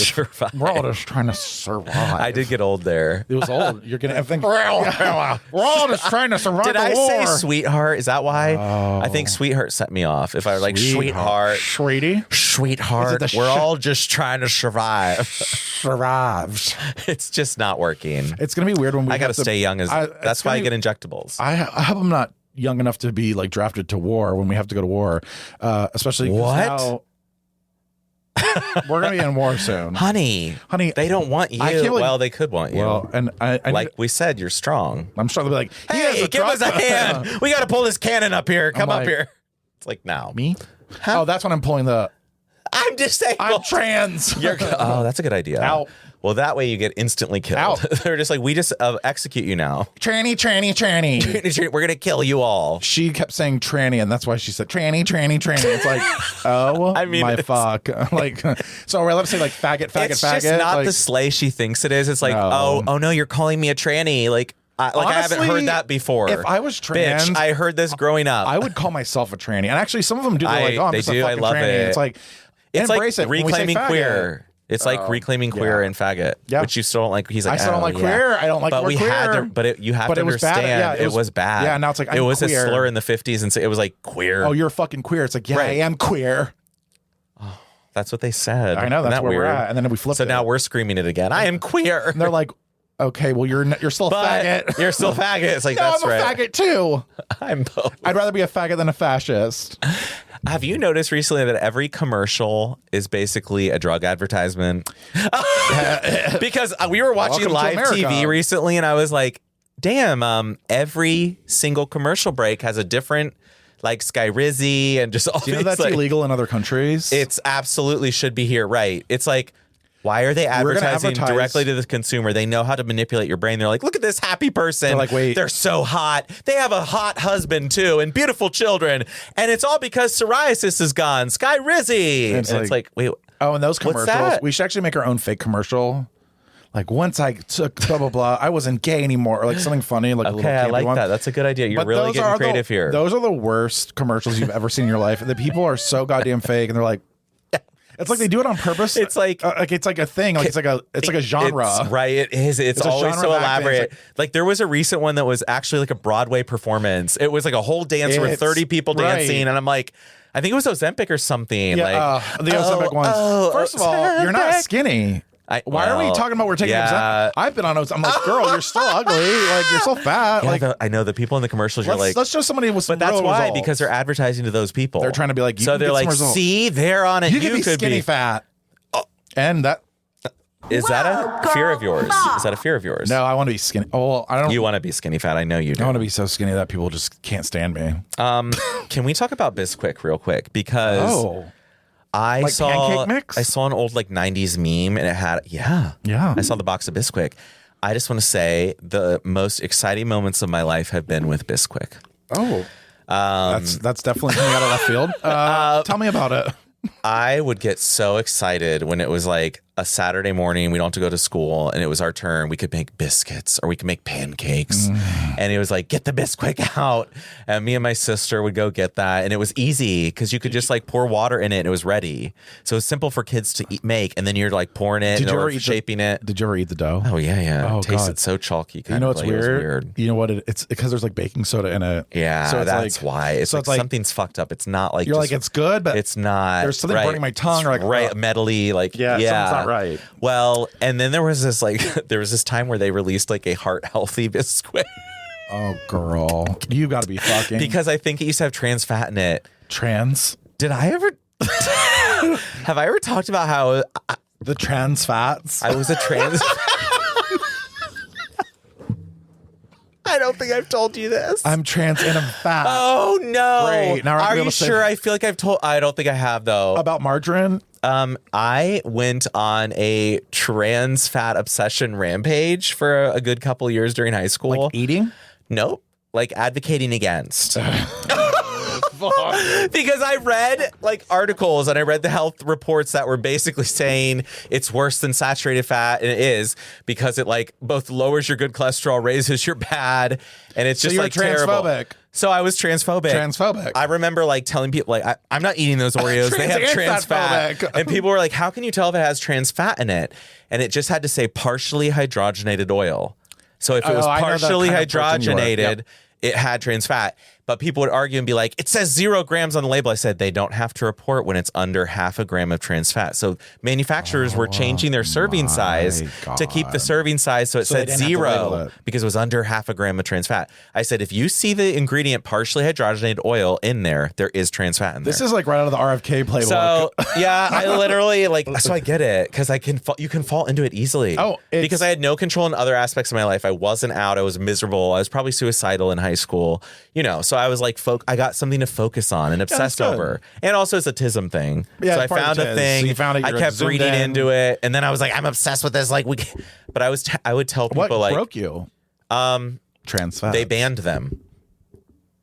Speaker 2: We're all just trying to survive.
Speaker 3: I did get old there.
Speaker 2: It was old. You're gonna think we're all just trying to survive.
Speaker 3: Did
Speaker 2: the
Speaker 3: I
Speaker 2: war.
Speaker 3: say sweetheart? Is that why? I think sweetheart set me off. If I were like sweetheart, sweetheart, we're all just trying to survive.
Speaker 2: Survives.
Speaker 3: It's just not working.
Speaker 2: It's gonna be weird when we.
Speaker 3: I gotta stay young. That's why I get injectables.
Speaker 2: I hope I'm not young enough to be like drafted to war when we have to go to war, especially now we're gonna be in war soon,
Speaker 3: honey. They don't want you. Well, they could want you.
Speaker 2: Well, and I
Speaker 3: we said, you're strong.
Speaker 2: I'm strong to be like,
Speaker 3: hey, give us a hand. We got to pull this cannon up here. Come up here. It's like, now
Speaker 2: me. Oh, that's when I'm pulling the.
Speaker 3: I'm disabled.
Speaker 2: I'm trans.
Speaker 3: Oh, that's a good idea.
Speaker 2: Out.
Speaker 3: Well, that way you get instantly killed.
Speaker 2: Out.
Speaker 3: They're just like, we just execute you now.
Speaker 2: Tranny.
Speaker 3: We're going to kill you all.
Speaker 2: She kept saying tranny, and that's why she said tranny. It's like, oh,
Speaker 3: I mean,
Speaker 2: my fuck. Like, so are we allowed to say like faggot?
Speaker 3: It's just not
Speaker 2: like,
Speaker 3: the slay she thinks it is. It's like, oh no, you're calling me a tranny. Like, honestly, I haven't heard that before.
Speaker 2: If I was trans,
Speaker 3: bitch, I heard this growing up.
Speaker 2: I would call myself a tranny. And actually, some of them do. They're like, oh, I'm just a fucking
Speaker 3: love
Speaker 2: tranny.
Speaker 3: it.
Speaker 2: It's like,
Speaker 3: it's like reclaiming queer. It's like
Speaker 2: Oh,
Speaker 3: reclaiming queer and faggot, which you still don't like. He's like,
Speaker 2: I still don't like queer. I don't like
Speaker 3: but
Speaker 2: the word queer.
Speaker 3: You have to
Speaker 2: it was bad.
Speaker 3: understand.
Speaker 2: Yeah,
Speaker 3: it was bad.
Speaker 2: Yeah, now it's like,
Speaker 3: it was
Speaker 2: queer.
Speaker 3: a slur in the 50s, and so it was like queer.
Speaker 2: Oh, you're fucking queer. It's like, yeah, I am queer.
Speaker 3: That's what they said.
Speaker 2: I know, that's
Speaker 3: Isn't that
Speaker 2: where
Speaker 3: weird?
Speaker 2: we're at. And then we flipped
Speaker 3: So
Speaker 2: it.
Speaker 3: now we're screaming it again. I am queer.
Speaker 2: And they're like, okay, well, you're still a faggot.
Speaker 3: You're still a faggot. It's like,
Speaker 2: no,
Speaker 3: that's
Speaker 2: I'm a
Speaker 3: right.
Speaker 2: faggot too.
Speaker 3: I'm both.
Speaker 2: I'd rather be a faggot than a fascist.
Speaker 3: Have you noticed recently that every commercial is basically a drug advertisement? Because we were watching live TV recently, and I was like, damn, every single commercial break has a different, like, Skyrizi and just all
Speaker 2: Do you know
Speaker 3: these,
Speaker 2: that's
Speaker 3: like,
Speaker 2: illegal in other countries?
Speaker 3: It's absolutely should be here, right? It's like, why are they advertising directly to the consumer? They know how to manipulate your brain. They're like, look at this happy person.
Speaker 2: They're like, wait.
Speaker 3: They're so hot. They have a hot husband, too, and beautiful children. And it's all because psoriasis is gone. Skyrizi. And it's like, wait.
Speaker 2: Oh, and those
Speaker 3: what's
Speaker 2: commercials.
Speaker 3: that?
Speaker 2: We should actually make our own fake commercial. Like, once I took blah, blah, blah, I wasn't gay anymore. Or like something funny. Like
Speaker 3: Okay, I like that. That's a good idea. You're really getting creative here.
Speaker 2: Those are the worst commercials you've ever seen in your life. The people are so goddamn fake, and they're like, it's like they do it on purpose.
Speaker 3: It's like
Speaker 2: it's like a thing. Like it's like a genre.
Speaker 3: It's, right. It is. It's always so elaborate. Like there was a recent one that was actually like a Broadway performance. It was like a whole dance with 30 people dancing, and I'm like, I think it was Ozempic or something.
Speaker 2: Yeah,
Speaker 3: like
Speaker 2: the Ozempic ones. First of all, you're not skinny. Why are we talking about we're taking Ozempic? I've been on Ozempic. I'm like, girl, you're still ugly. Like you're so fat.
Speaker 3: Yeah,
Speaker 2: like
Speaker 3: I know the people in the commercials. You're like,
Speaker 2: let's show somebody with some.
Speaker 3: But that's
Speaker 2: real
Speaker 3: why
Speaker 2: results.
Speaker 3: because they're advertising to those people.
Speaker 2: They're trying to be like,
Speaker 3: so they're like, see, they're on it.
Speaker 2: You could be skinny fat. And that
Speaker 3: is that a fear of yours? Is that a fear of yours?
Speaker 2: No, I want to be skinny. Oh, I don't.
Speaker 3: You want to be skinny fat? I know you do.
Speaker 2: I want to be so skinny that people just can't stand me.
Speaker 3: Can we talk about Bisquick real quick? Because I
Speaker 2: like
Speaker 3: saw
Speaker 2: pancake mix?
Speaker 3: I saw an old like 90s meme and it had yeah. I saw the box of Bisquick. I just want to say the most exciting moments of my life have been with Bisquick.
Speaker 2: Oh, that's definitely coming out of left field. Tell me about it.
Speaker 3: I would get so excited when it was like a Saturday morning, we don't have to go to school, and it was our turn. We could make biscuits or we could make pancakes. And it was like, get the Bisquick out. And me and my sister would go get that. And it was easy because you could just like pour water in it and it was ready. So it's simple for kids to make. And then you're like pouring it and shaping it.
Speaker 2: Did you ever eat the dough?
Speaker 3: Oh, yeah.
Speaker 2: Oh,
Speaker 3: it tasted so chalky.
Speaker 2: You know what's weird? You know what? It's because there's like baking soda in it.
Speaker 3: Yeah,
Speaker 2: so
Speaker 3: that's like, why. It's like something's fucked up. It's not like
Speaker 2: you're like, it's good, but
Speaker 3: it's not.
Speaker 2: There's something burning my tongue. Or like,
Speaker 3: metally. Like,
Speaker 2: something's not right.
Speaker 3: Well, and then there was this time where they released like a heart healthy Bisquick.
Speaker 2: Oh, girl, you got to be fucking.
Speaker 3: Because I think it used to have trans fat in it.
Speaker 2: Trans?
Speaker 3: Did I ever? Have I ever talked about how
Speaker 2: the trans fats?
Speaker 3: I was a trans. I don't think I've told you this.
Speaker 2: I'm trans and I'm fat.
Speaker 3: Oh no!
Speaker 2: Great. Now
Speaker 3: are you sure? I feel like I've told. I don't think I have though.
Speaker 2: About margarine?
Speaker 3: I went on a trans fat obsession rampage for a good couple of years during high school.
Speaker 2: Like eating?
Speaker 3: Nope. Like advocating against. Because I read like articles and I read the health reports that were basically saying it's worse than saturated fat, and it is because it like both lowers your good cholesterol, raises your bad, and it's just like terrible. So I was transphobic. I remember like telling people like I'm not eating those Oreos. They have trans fat, and people were like, "How can you tell if it has trans fat in it?" And it just had to say partially hydrogenated oil. So if it was partially hydrogenated, it had trans fat. But people would argue and be like, it says 0 grams on the label. I said, they don't have to report when it's under 0.5 gram of trans fat. So manufacturers were changing their serving size to keep the serving size. So it said 0 because it was under 0.5 gram of trans fat. I said, if you see the ingredient partially hydrogenated oil in there, there is trans fat in there.
Speaker 2: This is like right out of the RFK playbook.
Speaker 3: So yeah, I literally like, so I get it because you can fall into it easily. Oh, because I had no control in other aspects of my life. I wasn't out. I was miserable. I was probably suicidal in high school, you know, so So I was like, I got something to focus on and obsessed over. And also it's a tism thing.
Speaker 2: Yeah,
Speaker 3: so I found a thing.
Speaker 2: So you found it,
Speaker 3: I kept reading into it. And then I was like, I'm obsessed with this. Like but I would tell people
Speaker 2: what broke you? Trans fats.
Speaker 3: They banned them.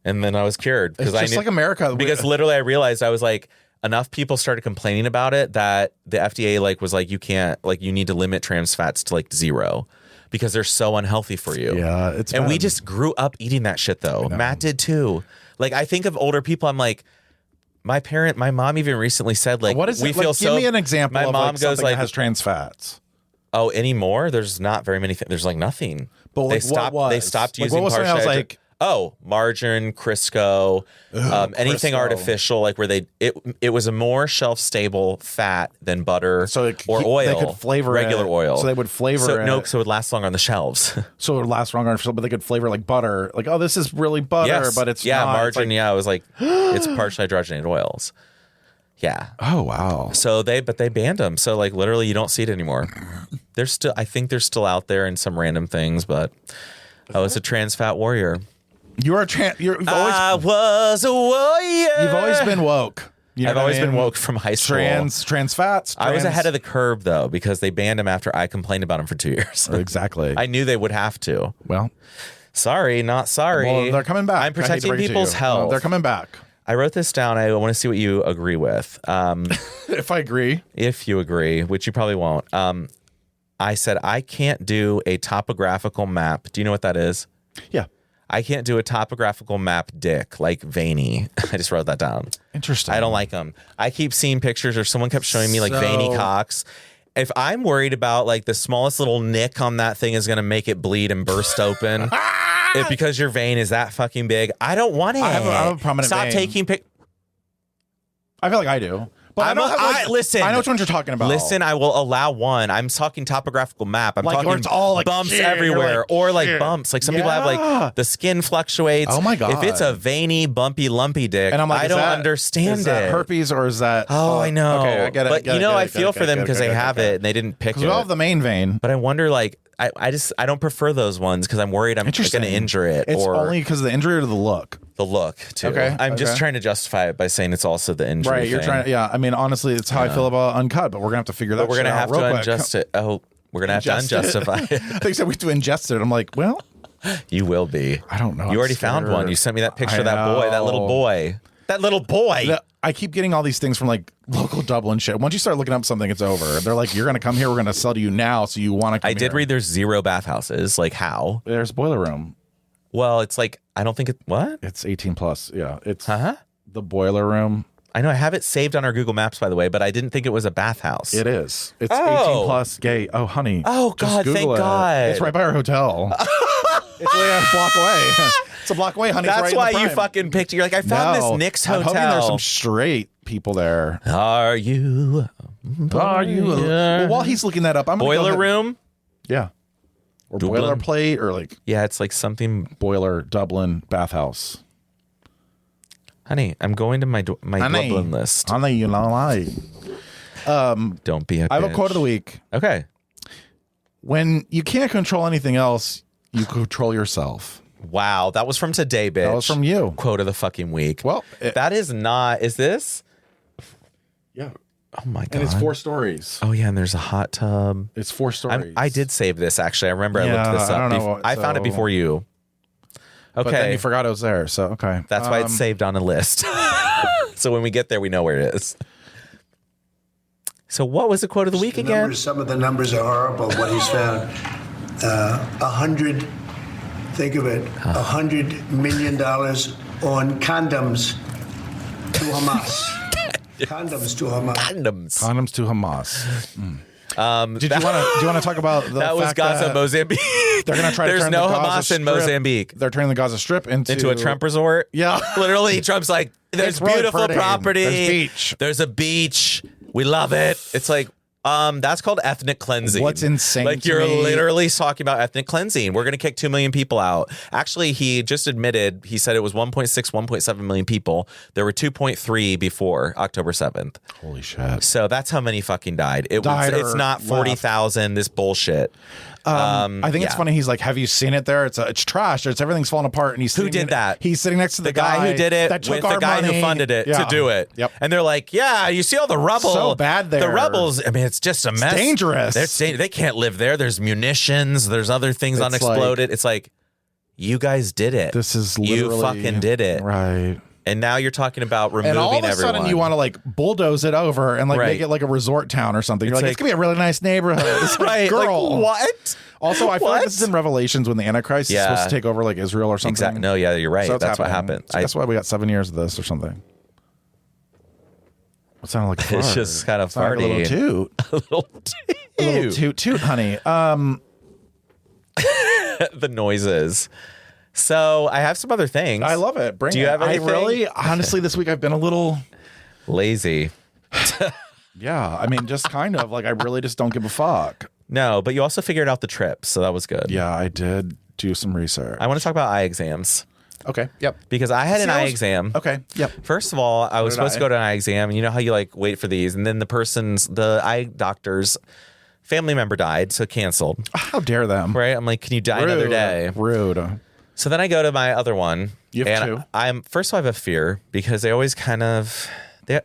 Speaker 3: And then I was cured.
Speaker 2: It's just like America.
Speaker 3: Because literally I realized I was like, enough people started complaining about it that the FDA like was like, you can't, like you need to limit trans fats to like 0 because they're so unhealthy for you.
Speaker 2: Yeah, it's
Speaker 3: and
Speaker 2: bad.
Speaker 3: we just grew up eating that shit though. Matt did too. Like I think of older people, I'm like, my mom even recently said like,
Speaker 2: what is
Speaker 3: we
Speaker 2: it?
Speaker 3: feel
Speaker 2: Like, give me an example
Speaker 3: my
Speaker 2: of
Speaker 3: mom
Speaker 2: like
Speaker 3: goes
Speaker 2: something
Speaker 3: like,
Speaker 2: that has trans fats.
Speaker 3: Oh, anymore? There's not very many things. There's like nothing.
Speaker 2: But like,
Speaker 3: they stopped
Speaker 2: like,
Speaker 3: using
Speaker 2: what was something I was like,
Speaker 3: margarine, Crisco, anything
Speaker 2: Crisco.
Speaker 3: artificial, like where it was a more shelf stable fat than butter or oil.
Speaker 2: They could flavor
Speaker 3: regular oil.
Speaker 2: So they would flavor it.
Speaker 3: So it would last longer on the shelves.
Speaker 2: So it would last longer, but they could flavor like butter. Like, oh, this is really butter, but it's not.
Speaker 3: Margarine. It was like it's partially hydrogenated oils. Yeah.
Speaker 2: Oh wow.
Speaker 3: So they banned them. So like literally you don't see it anymore. I think they're still out there in some random things, but I was a trans fat warrior.
Speaker 2: You are
Speaker 3: I was a warrior.
Speaker 2: You've always been woke.
Speaker 3: I've always been woke from high school.
Speaker 2: Trans fats.
Speaker 3: I was ahead of the curve though because they banned them after I complained about them for 2 years.
Speaker 2: Exactly.
Speaker 3: I knew they would have to.
Speaker 2: Well,
Speaker 3: sorry, not sorry.
Speaker 2: Well, they're coming back.
Speaker 3: I'm protecting people's health.
Speaker 2: They're coming back.
Speaker 3: I wrote this down. I want to see what you agree with.
Speaker 2: If I agree.
Speaker 3: If you agree, which you probably won't. I said, I can't do a topographical map. Do you know what that is?
Speaker 2: Yeah.
Speaker 3: I can't do a topographical map dick, like veiny. I just wrote that down.
Speaker 2: Interesting.
Speaker 3: I don't like them. I keep seeing pictures or someone kept showing me like veiny cocks. If I'm worried about like the smallest little nick on that thing is going to make it bleed and burst open, because your vein is that fucking big, I don't want it.
Speaker 2: I have a prominent
Speaker 3: Stop
Speaker 2: vein.
Speaker 3: taking pictures.
Speaker 2: I feel like I do. But
Speaker 3: listen.
Speaker 2: I know which ones you're talking about.
Speaker 3: Listen, I will allow one. I'm talking topographical map. I'm
Speaker 2: like,
Speaker 3: talking
Speaker 2: where it's all like
Speaker 3: bumps
Speaker 2: shit,
Speaker 3: everywhere,
Speaker 2: like,
Speaker 3: or like
Speaker 2: shit.
Speaker 3: bumps. Like some people have like the skin fluctuates.
Speaker 2: Oh my God.
Speaker 3: If it's a veiny, bumpy, lumpy dick,
Speaker 2: and I'm like,
Speaker 3: I don't understand
Speaker 2: is that
Speaker 3: it.
Speaker 2: Herpes or is that?
Speaker 3: Oh, I know.
Speaker 2: Okay, I get it.
Speaker 3: But I feel for them because they have it and they didn't pick it.
Speaker 2: We all have the main vein.
Speaker 3: But I wonder, like, I don't prefer those ones because I'm worried I'm going to injure it.
Speaker 2: It's
Speaker 3: or
Speaker 2: only because of the injury or the look.
Speaker 3: The look too.
Speaker 2: Okay.
Speaker 3: I'm just trying to justify it by saying it's also the injury.
Speaker 2: Right. You're
Speaker 3: thing.
Speaker 2: trying. Yeah. I mean, honestly, it's how I feel about uncut, but we're gonna have to figure that.
Speaker 3: But we're gonna
Speaker 2: shit
Speaker 3: have
Speaker 2: out
Speaker 3: to
Speaker 2: real quick.
Speaker 3: adjust it. Oh, we're gonna have to unjustify it.
Speaker 2: They said we have to ingest it. I'm like, well,
Speaker 3: you will be.
Speaker 2: I don't know.
Speaker 3: You already found one. You sent me that picture of that boy, that little boy. That little boy.
Speaker 2: I keep getting all these things from like local Dublin shit. Once you start looking up something, it's over. They're like, you're going to come here. We're going to sell to you now. So you want to come
Speaker 3: I did read there's 0 bathhouses. Like how?
Speaker 2: There's a boiler room.
Speaker 3: Well, it's like, I don't think what?
Speaker 2: It's 18 plus. Yeah. It's the boiler room.
Speaker 3: I know I have it saved on our Google Maps, by the way, but I didn't think it was a bathhouse.
Speaker 2: It is. It's 18 plus gay. Oh, honey.
Speaker 3: Oh, God. Thank God.
Speaker 2: It's right by our hotel. It's literally a block away. It's a block away, honey.
Speaker 3: That's
Speaker 2: right
Speaker 3: why
Speaker 2: in the
Speaker 3: you
Speaker 2: prime.
Speaker 3: fucking picked. You're like, I found this Nick's hotel.
Speaker 2: I'm hoping there's some straight people there.
Speaker 3: Are you?
Speaker 2: Well, while he's looking that up, I'm gonna
Speaker 3: boiler room.
Speaker 2: Yeah. Or
Speaker 3: Dublin.
Speaker 2: boilerplate, or like
Speaker 3: it's like something
Speaker 2: boiler Dublin bathhouse.
Speaker 3: Honey, I'm going to my Dublin list.
Speaker 2: Honey, you know why?
Speaker 3: Don't be a bitch.
Speaker 2: I have a quote of the week.
Speaker 3: Okay.
Speaker 2: When you can't control anything else, you control yourself.
Speaker 3: Wow, that was from today, bitch.
Speaker 2: That was from you.
Speaker 3: Quote of the fucking week.
Speaker 2: Well,
Speaker 3: that is not. Is this?
Speaker 2: Yeah.
Speaker 3: Oh my God.
Speaker 2: And it's 4 stories.
Speaker 3: Oh yeah, and there's a hot tub.
Speaker 2: It's 4 stories.
Speaker 3: I did save this actually. I remember I looked this up.
Speaker 2: I don't know.
Speaker 3: I found it before you. Okay.
Speaker 2: But then you forgot it was there. So okay.
Speaker 3: That's why it's saved on a list. So when we get there, we know where it is. So what was the quote of the week again?
Speaker 7: Some of the numbers are horrible. What he's found, 100. Think of it, $100 million on condoms to Hamas. Condoms to Hamas.
Speaker 2: Condoms to Hamas. Do you want to talk about the
Speaker 3: that was
Speaker 2: fact
Speaker 3: Gaza,
Speaker 2: that
Speaker 3: Mozambique?
Speaker 2: They're going to try to
Speaker 3: There's
Speaker 2: turn
Speaker 3: no
Speaker 2: the Gaza
Speaker 3: Hamas
Speaker 2: Strip,
Speaker 3: in Mozambique.
Speaker 2: They're turning the Gaza Strip into
Speaker 3: a Trump resort.
Speaker 2: Yeah,
Speaker 3: literally, Trump's like, there's
Speaker 2: It's really
Speaker 3: beautiful
Speaker 2: pretty.
Speaker 3: property.
Speaker 2: There's beach.
Speaker 3: There's a beach. We love it. It's like, That's called ethnic cleansing.
Speaker 2: What's insane
Speaker 3: Like,
Speaker 2: to
Speaker 3: you're
Speaker 2: me-
Speaker 3: literally talking about ethnic cleansing. We're going to kick 2 million people out. Actually, he just admitted, he said it was 1.6, 1.7 million people. There were 2.3 before October 7th.
Speaker 2: Holy shit.
Speaker 3: So that's how many fucking died. It's not 40,000, this bullshit.
Speaker 2: I think it's funny. He's like, have you seen it there? It's trash. Everything's falling apart. And
Speaker 3: Who did that?
Speaker 2: He's sitting next to the
Speaker 3: guy who did it
Speaker 2: that took
Speaker 3: with the
Speaker 2: our
Speaker 3: guy
Speaker 2: money.
Speaker 3: who funded it to do it.
Speaker 2: Yep.
Speaker 3: And they're like, yeah, you see all the rubble.
Speaker 2: So bad there.
Speaker 3: The rebels, I mean, it's just a mess.
Speaker 2: Dangerous.
Speaker 3: They can't live there. There's munitions. There's other things unexploded. It's like, you guys did it.
Speaker 2: This is literally.
Speaker 3: You fucking did it.
Speaker 2: Right.
Speaker 3: And now you're talking about removing
Speaker 2: everyone. And all of a
Speaker 3: everyone.
Speaker 2: sudden you want to like bulldoze it over and like make it like a resort town or something. You're like, it's going to be a really nice neighborhood. It's like,
Speaker 3: right.
Speaker 2: girl.
Speaker 3: Like, what?
Speaker 2: Also, I feel like this is in Revelations when the Antichrist is supposed to take over like Israel or something.
Speaker 3: Exactly. No, yeah, you're right.
Speaker 2: So
Speaker 3: that's what happened.
Speaker 2: So that's why we got 7 years of this or something. What sounded like a fart?
Speaker 3: It's just kind of farty.
Speaker 2: Like a little toot.
Speaker 3: A little toot.
Speaker 2: A little toot, honey.
Speaker 3: The noises. So I have some other things.
Speaker 2: I love it.
Speaker 3: Do you have anything?
Speaker 2: Honestly, this week I've been a little
Speaker 3: lazy.
Speaker 2: Yeah, I mean, just kind of like I really just don't give a fuck.
Speaker 3: No, but you also figured out the trip, so that was good.
Speaker 2: Yeah, I did do some research.
Speaker 3: I want to talk about eye exams.
Speaker 2: Okay. Yep.
Speaker 3: Because I had an eye exam.
Speaker 2: Okay. Yep.
Speaker 3: First of all, I was supposed to go to an eye exam, and you know how you like wait for these, and then the eye doctor's family member died, so canceled.
Speaker 2: How dare them?
Speaker 3: Right? I'm like, can you die another day?
Speaker 2: Rude.
Speaker 3: So then I go to my other one.
Speaker 2: You have two.
Speaker 3: First of all, I have a fear because they always kind of.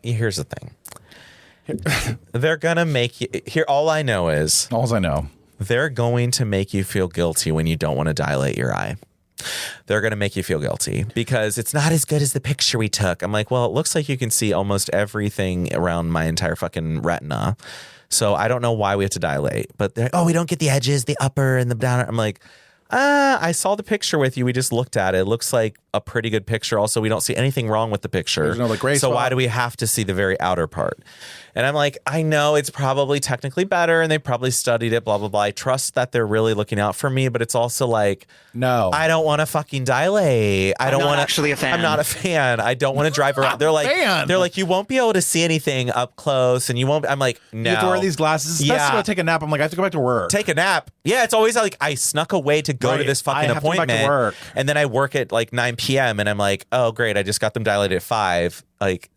Speaker 3: Here's the thing. They're gonna make you here. All I know they're going to make you feel guilty when you don't want to dilate your eye. They're going to make you feel guilty because it's not as good as the picture we took. I'm like, well, it looks like you can see almost everything around my entire fucking retina. So I don't know why we have to dilate. But we don't get the edges, the upper and the downer. I'm like, I saw the picture with you. We just looked at it. It looks like a pretty good picture. Also, we don't see anything wrong with the picture.
Speaker 2: There's no like gray
Speaker 3: so
Speaker 2: spot.
Speaker 3: why do we have to see the very outer part? And I'm like, I know it's probably technically better and they probably studied it, blah, blah, blah. I trust that they're really looking out for me, but it's also like,
Speaker 2: no,
Speaker 3: I don't want to fucking dilate. I don't want to
Speaker 6: actually a fan.
Speaker 3: I'm not a fan. I don't want to drive around. They're like, you won't be able to see anything up close and you won't. I'm like, no.
Speaker 2: You have to wear these glasses. Especially when I take a nap. I'm like, I have to go back to work.
Speaker 3: Take a nap. Yeah, it's always like I snuck away to go to this fucking appointment.
Speaker 2: To go back to work.
Speaker 3: And then I work at like 9 p.m. and I'm like, oh, great. I just got them dilated at 5. Like,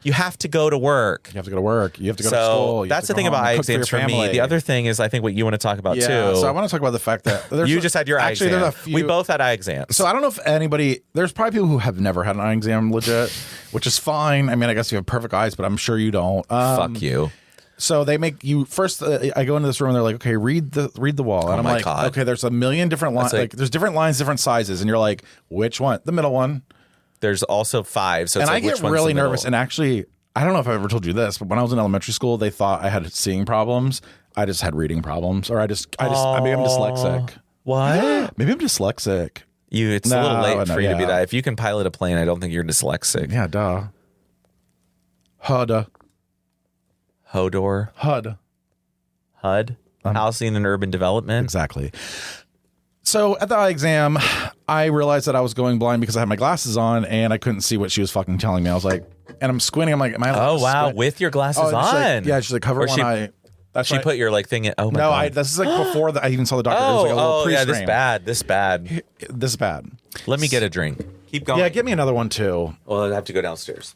Speaker 3: you have to go to work.
Speaker 2: You have to go to work. You have to go to
Speaker 3: So
Speaker 2: school.
Speaker 3: that's the thing about eye exams for me. The other thing is, I think what you want to talk about too.
Speaker 2: So I want to talk about the fact that
Speaker 3: you just had your eye exam.
Speaker 2: There's a few,
Speaker 3: we both had eye exams.
Speaker 2: So I don't know if there's probably people who have never had an eye exam legit, which is fine. I mean, I guess you have perfect eyes, but I'm sure you don't.
Speaker 3: Fuck you.
Speaker 2: So they make you first. I go into this room and they're like, "Okay, read the wall." And I'm like,
Speaker 3: God.
Speaker 2: "Okay, there's a million different lines. Like, there's different lines, different sizes." And you're like, "Which one? The middle one."
Speaker 3: There's also 5. So it's
Speaker 2: and
Speaker 3: like,
Speaker 2: I get really nervous. And actually, I don't know if I ever told you this, but when I was in elementary school, they thought I had seeing problems. I just had reading problems, or maybe I'm dyslexic.
Speaker 3: What?
Speaker 2: Maybe I'm dyslexic.
Speaker 3: It's a little late for you to be that. If you can pilot a plane, I don't think you're dyslexic.
Speaker 2: Yeah, duh. HUD.
Speaker 3: HODOR.
Speaker 2: HUD.
Speaker 3: Housing and Urban Development.
Speaker 2: Exactly. So at the eye exam, I realized that I was going blind because I had my glasses on and I couldn't see what she was fucking telling me. I was like, and I'm squinting. I'm like, am I allowed to squint?
Speaker 3: With your glasses on?
Speaker 2: She's like, cover one eye. That's
Speaker 3: she put your like thing in. Oh my God.
Speaker 2: This is like before I even saw the doctor. It was like a little pre-screen.
Speaker 3: This bad.
Speaker 2: This is bad.
Speaker 3: Let me get a drink. Keep going.
Speaker 2: Yeah, give me another one too.
Speaker 3: Well, I have to go downstairs.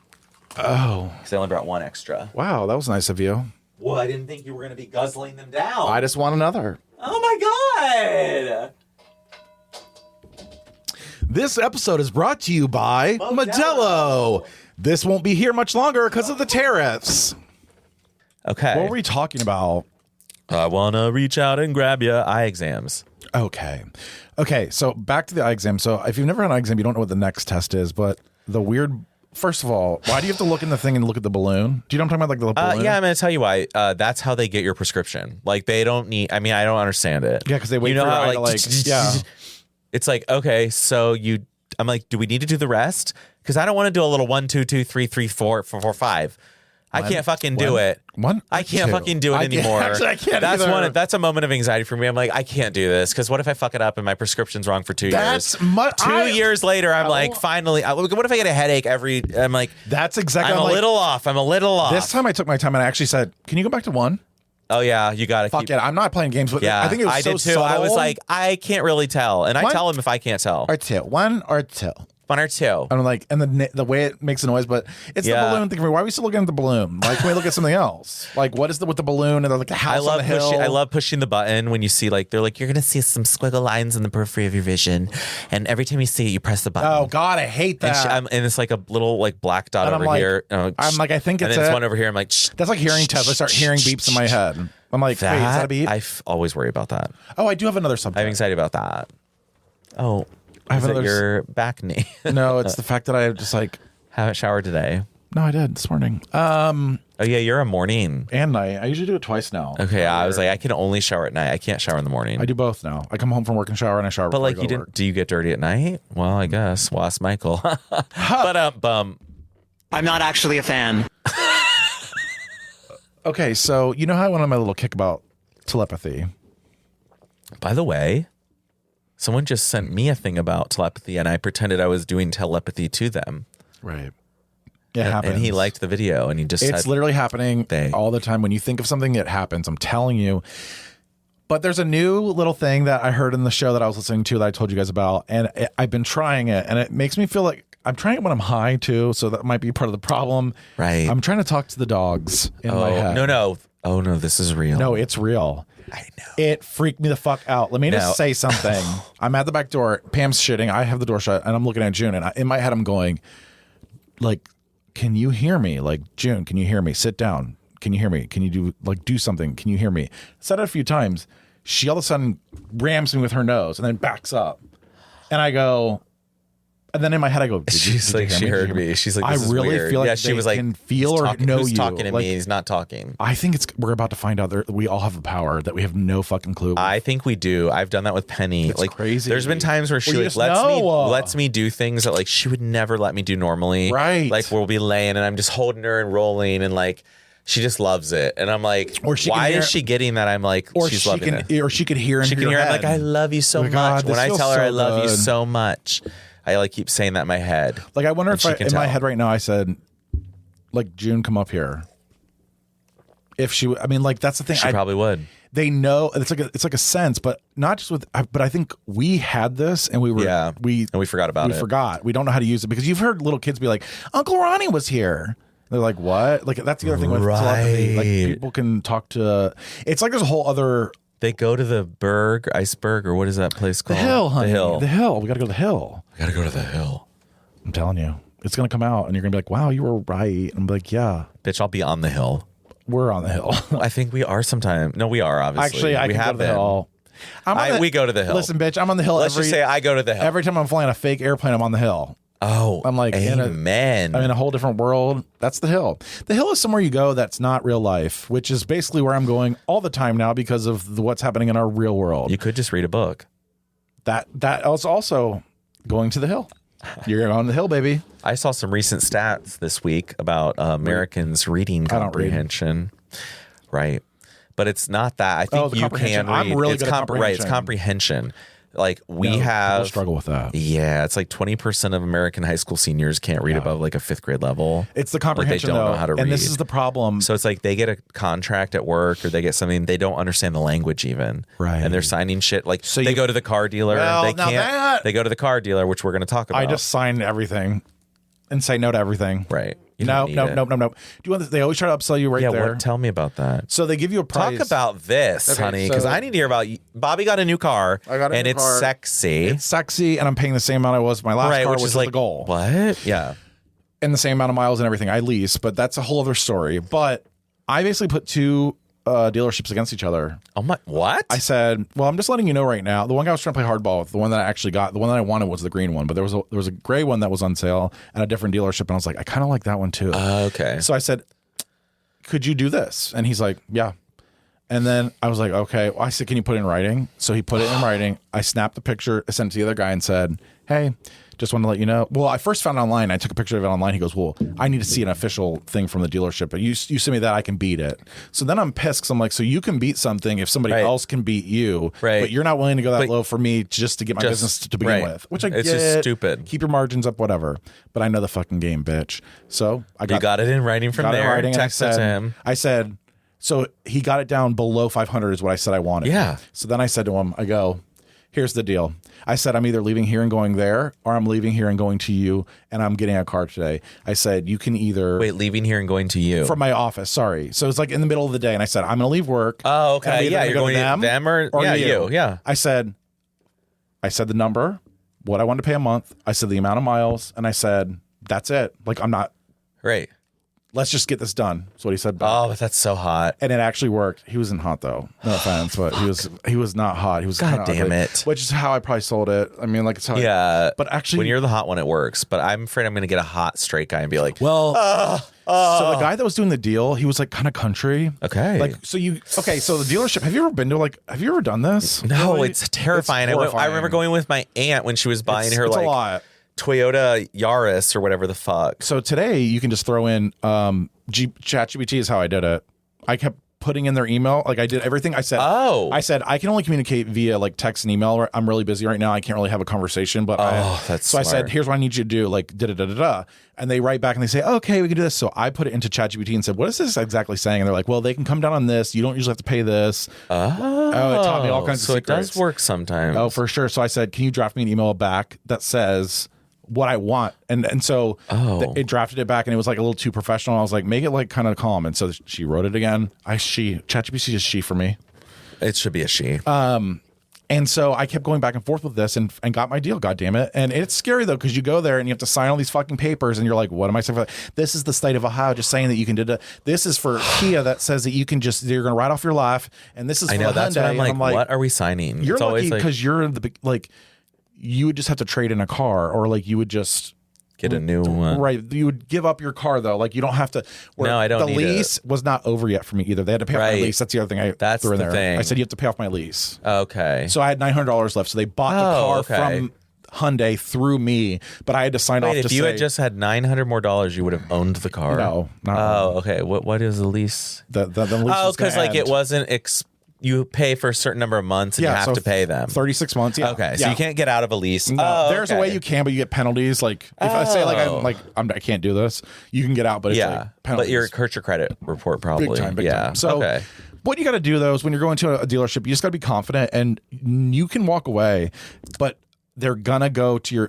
Speaker 2: Oh.
Speaker 3: Because I only brought one extra.
Speaker 2: Wow, that was nice of you.
Speaker 3: Well, I didn't think you were going to be guzzling them down.
Speaker 2: I just want another.
Speaker 3: Oh my God.
Speaker 2: This episode is brought to you by Modelo. This won't be here much longer because of the tariffs.
Speaker 3: Okay.
Speaker 2: What were we talking about?
Speaker 3: I want to reach out and grab your eye exams.
Speaker 2: Okay. So back to the eye exam. So if you've never had an eye exam, you don't know what the next test is, but the weird... First of all, why do you have to look in the thing and look at the balloon? Do you know what I'm talking about? Like the balloon?
Speaker 3: Yeah, I'm going to tell you why. That's how they get your prescription. Like, they don't need... I mean, I don't understand it.
Speaker 2: Yeah, because they wait for your eye to like... Yeah.
Speaker 3: It's like, okay, so I'm like, do we need to do the rest? Because I don't want to do a little 1, 2, 2, 3, 3, 4, 4, 5. I can't fucking do it. I can't fucking do it anymore.
Speaker 2: Actually, I can't either.
Speaker 3: That's a moment of anxiety for me. I'm like, I can't do this because what if I fuck it up and my prescription's wrong for 2 years? 2 years later, I'm like, finally. What if I get a headache I'm like,
Speaker 2: that's exactly.
Speaker 3: I'm a little off.
Speaker 2: This time I took my time and I actually said, "Can you go back to 1?"
Speaker 3: Oh yeah, you got to
Speaker 2: fuck it. I'm not playing games, but I think it was
Speaker 3: I
Speaker 2: so
Speaker 3: did too.
Speaker 2: subtle.
Speaker 3: I was like, I can't really tell, and I tell him if I can't tell.
Speaker 2: Or two, one or two.
Speaker 3: One or two.
Speaker 2: I'm like, and the way it makes a noise, but it's the balloon thing for me. Why are we still looking at the balloon? Like, can we look at something else? Like, what is with the balloon and like the house on the hill?
Speaker 3: I love pushing the button when you see they're like, you're gonna see some squiggle lines in the periphery of your vision, and every time you see it, you press the button.
Speaker 2: Oh God, I hate that.
Speaker 3: And it's like a little like black dot over here.
Speaker 2: I'm like, I think it's
Speaker 3: one over here. I'm like,
Speaker 2: that's like hearing tests. I start hearing beeps in my head. I'm like, wait, is that a beep?
Speaker 3: I always worry about that.
Speaker 2: Oh, I do have another subject.
Speaker 3: I have anxiety about that. Oh.
Speaker 2: I have
Speaker 3: your back knee.
Speaker 2: No, it's the fact that I just like
Speaker 3: haven't showered today.
Speaker 2: No, I did this morning.
Speaker 3: Oh yeah, you're a morning
Speaker 2: and night. I usually do it twice now.
Speaker 3: Okay, I was like, I can only shower at night. I can't shower in the morning.
Speaker 2: I do both now. I come home from work and shower, and I shower.
Speaker 3: But like,
Speaker 2: you
Speaker 3: didn't? Do you get dirty at night? Well, I guess. Well, ask Michael. But
Speaker 6: I'm not actually a fan.
Speaker 2: Okay, so you know how I went on my little kick about telepathy.
Speaker 3: By the way, someone just sent me a thing about telepathy, and I pretended I was doing telepathy to them.
Speaker 2: Right. It happens.
Speaker 3: And he liked the video, and he just
Speaker 2: it's literally happening all the time. When you think of something, it happens. I'm telling you. But there's a new little thing that I heard in the show that I was listening to that I told you guys about, and I've been trying it, and it makes me feel like I'm trying it when I'm high too, so that might be part of the problem.
Speaker 3: Right.
Speaker 2: I'm trying to talk to the dogs in my head.
Speaker 3: No. Oh no, this is real.
Speaker 2: No, it's real.
Speaker 3: I know.
Speaker 2: It freaked me the fuck out. Let me just say something. I'm at the back door. Pam's shitting. I have the door shut, and I'm looking at June, and in my head I'm going, like, can you hear me? Like, June, can you hear me? Sit down. Can you hear me? Can you do something? Can you hear me? I said it a few times. She all of a sudden rams me with her nose and then backs up. And I go, and then in my head I go,
Speaker 3: she's like, she heard me. She's like, this
Speaker 2: I really
Speaker 3: weird.
Speaker 2: feel like
Speaker 3: she was like,
Speaker 2: can feel or know
Speaker 3: who's
Speaker 2: you.
Speaker 3: talking to me? He's not talking.
Speaker 2: I think we're about to find out that we all have a power that we have no fucking clue.
Speaker 3: I think we do. I've done that with Penny.
Speaker 2: It's crazy.
Speaker 3: There's been times where she lets me do things that like she would never let me do normally.
Speaker 2: Right.
Speaker 3: Like we'll be laying and I'm just holding her and rolling and like she just loves it. And I'm like, why is she getting that? I'm like, she's loving it.
Speaker 2: Or she could hear in her head.
Speaker 3: I'm like, I love you so much.
Speaker 2: God,
Speaker 3: when I tell her
Speaker 2: so
Speaker 3: I love you
Speaker 2: good.
Speaker 3: so much, I like keep saying that in my head.
Speaker 2: Like I wonder if in my head right now I said, like, June, come up here. If she, I mean, like that's the thing.
Speaker 3: She probably would.
Speaker 2: They know it's like a sense, but not just with. But I think we had this, and we
Speaker 3: forgot about it.
Speaker 2: We forgot. We don't know how to use it because you've heard little kids be like, "Uncle Ronnie was here." They're like, "What?" Like that's the other thing with telepathy. Like people can talk to. It's like there's a whole other.
Speaker 3: They go to the iceberg, or what is that place called?
Speaker 2: The hill, honey.
Speaker 3: The hill.
Speaker 2: We got to go to the hill.
Speaker 3: We got to go to the hill.
Speaker 2: I'm telling you, it's gonna come out, and you're gonna be like, "Wow, you were right." I'm like, "Yeah,
Speaker 3: bitch, I'll be on the hill."
Speaker 2: We're on the hill.
Speaker 3: I think we are sometime. No, we are obviously.
Speaker 2: Actually, we have the hill.
Speaker 3: We go to the hill.
Speaker 2: Listen, bitch, I'm on the hill.
Speaker 3: Let's just say I go to the hill.
Speaker 2: Every time I'm flying a fake airplane, I'm on the hill.
Speaker 3: Oh,
Speaker 2: I'm like,
Speaker 3: amen.
Speaker 2: I'm in a whole different world. That's the hill. The hill is somewhere you go that's not real life, which is basically where I'm going all the time now because of what's happening in our real world.
Speaker 3: You could just read a book.
Speaker 2: That is also going to the hill. You're on the hill, baby.
Speaker 3: I saw some recent stats this week about Americans' reading comprehension. Right. But it's not that. I think you can read.
Speaker 2: I'm really good at comprehension.
Speaker 3: Right, it's comprehension. Like people
Speaker 2: struggle with that.
Speaker 3: Yeah, it's like 20% of American high school seniors can't read above like a 5th grade level.
Speaker 2: It's the comprehension,
Speaker 3: like they don't know how to read.
Speaker 2: And this is the problem.
Speaker 3: So it's like they get a contract at work or they get something, they don't understand the language even.
Speaker 2: Right.
Speaker 3: And they're signing shit. Like so they go to the car dealer. They go to the car dealer, which we're going to talk about.
Speaker 2: I just sign everything and say no to everything.
Speaker 3: Right.
Speaker 2: No. Do you want this? They always try to upsell you there.
Speaker 3: Tell me about that.
Speaker 2: So they give you a price.
Speaker 3: Talk about this, honey, because I need to hear about Bobby got a new car.
Speaker 2: And
Speaker 3: it's sexy.
Speaker 2: It's sexy, and I'm paying the same amount I was my last car, which is like the goal.
Speaker 3: What? Yeah.
Speaker 2: And the same amount of miles and everything. I lease, but that's a whole other story. But I basically put two dealerships against each other.
Speaker 3: Oh my! What?
Speaker 2: I said, well, I'm just letting you know right now. The one guy I was trying to play hardball with, the one that I actually got, the one that I wanted was the green one, but there was a gray one that was on sale at a different dealership, and I was like, I kind of like that one too.
Speaker 3: Okay.
Speaker 2: So I said, could you do this? And he's like, yeah. And then I was like, okay. Well, I said, can you put it in writing? So he put it in writing. I snapped the picture, I sent it to the other guy, and said, hey, just wanted to let you know. Well, I first found it online. I took a picture of it online. He goes, well, I need to see an official thing from the dealership. But you send me that, I can beat it. So then I'm pissed because I'm like, so you can beat something if somebody else can beat you.
Speaker 3: Right.
Speaker 2: But you're not willing to go that low for me just to get my business to begin with. Which it's
Speaker 3: just stupid.
Speaker 2: Keep your margins up, whatever. But I know the fucking game, bitch. So
Speaker 3: you got it in writing from there.
Speaker 2: Text
Speaker 3: it to him.
Speaker 2: I said, So he got it down below 500 is what I said I wanted.
Speaker 3: Yeah.
Speaker 2: So then I said to him, I go, here's the deal. I said, I'm either leaving here and going there, or I'm leaving here and going to you, and I'm getting a car today. I said, you can either...
Speaker 3: Wait, leaving here and going to you?
Speaker 2: From my office, sorry. So it's like in the middle of the day, and I said, I'm going to leave work.
Speaker 3: Oh, okay. Yeah, you're going
Speaker 2: to
Speaker 3: them or yeah, you. Yeah.
Speaker 2: I said the number, what I wanted to pay a month. I said the amount of miles, and I said, that's it. Like, I'm not...
Speaker 3: Right.
Speaker 2: Let's just get this done. That's what he said back.
Speaker 3: Oh, but that's so hot.
Speaker 2: And it actually worked. He wasn't hot though. No offense, but he was not hot. He was
Speaker 3: God damn
Speaker 2: ugly,
Speaker 3: it.
Speaker 2: which is how I probably sold it. I mean, like it's how.
Speaker 3: Yeah.
Speaker 2: But actually,
Speaker 3: when you're the hot one, it works. But I'm afraid I'm going to get a hot straight guy and be like,
Speaker 2: well. So the guy that was doing the deal, he was like kind of country.
Speaker 3: Okay.
Speaker 2: Like so you. Okay. So the dealership. Have you ever been to like? Have you ever done this?
Speaker 3: No,
Speaker 2: really?
Speaker 3: it's terrifying.
Speaker 2: It's
Speaker 3: I remember going with my aunt when she was buying her
Speaker 2: it's
Speaker 3: like
Speaker 2: a lot.
Speaker 3: Toyota Yaris or whatever the fuck.
Speaker 2: So today you can just throw in ChatGPT is how I did it. I kept putting in their email. Like I did everything. I said, I said, I can only communicate via like text and email. I'm really busy right now. I can't really have a conversation, but
Speaker 3: that's
Speaker 2: so smart. I said, here's what I need you to do. Like da-da-da-da-da. And they write back and they say, okay, we can do this. So I put it into ChatGPT and said, what is this exactly saying? And they're like, well, they can come down on this. You don't usually have to pay this. It taught me all kinds of secrets.
Speaker 3: So it does work sometimes.
Speaker 2: Oh, for sure. So I said, can you draft me an email back that says what I want? And so it drafted it back and it was like a little too professional. I was like, make it like kind of calm. And so she wrote it again. ChatGPT is she for me.
Speaker 3: It should be a she.
Speaker 2: And so I kept going back and forth with this and got my deal, God damn it. And it's scary though, because you go there and you have to sign all these fucking papers and you're like, what am I saying for that? This is the state of Ohio just saying that you can do that. This is for Kia that says that you can just, you're going to write off your life. And this is for
Speaker 3: know, that's
Speaker 2: Hyundai.
Speaker 3: what I'm like, what are we signing?
Speaker 2: You're
Speaker 3: it's
Speaker 2: lucky because you're the, like, you would just have to trade in a car or like you would just
Speaker 3: get a new one.
Speaker 2: Right. You would give up your car though. Like you don't have to.
Speaker 3: No, I don't
Speaker 2: The lease was not over yet for me either. They had to pay off my lease. That's the other thing I threw in there.
Speaker 3: Thing.
Speaker 2: I said you have to pay off my lease.
Speaker 3: Okay.
Speaker 2: So I had $900 left. So they bought the car from Hyundai through me, but I had to sign off.
Speaker 3: If you had just had $900 more, you would have owned the car.
Speaker 2: No.
Speaker 3: Okay. What is the lease?
Speaker 2: The lease.
Speaker 3: Because like it wasn't. You pay for a certain number of months and you have to pay them.
Speaker 2: 36 months. Yeah.
Speaker 3: Okay. So you can't get out of a lease.
Speaker 2: No, there's a way you can, but you get penalties. Like if I say I can't do this, you can get out, but it's like penalties. But
Speaker 3: hurt your credit report probably.
Speaker 2: Big time. So what you got to do though is when you're going to a dealership, you just got to be confident and you can walk away, but they're gonna go to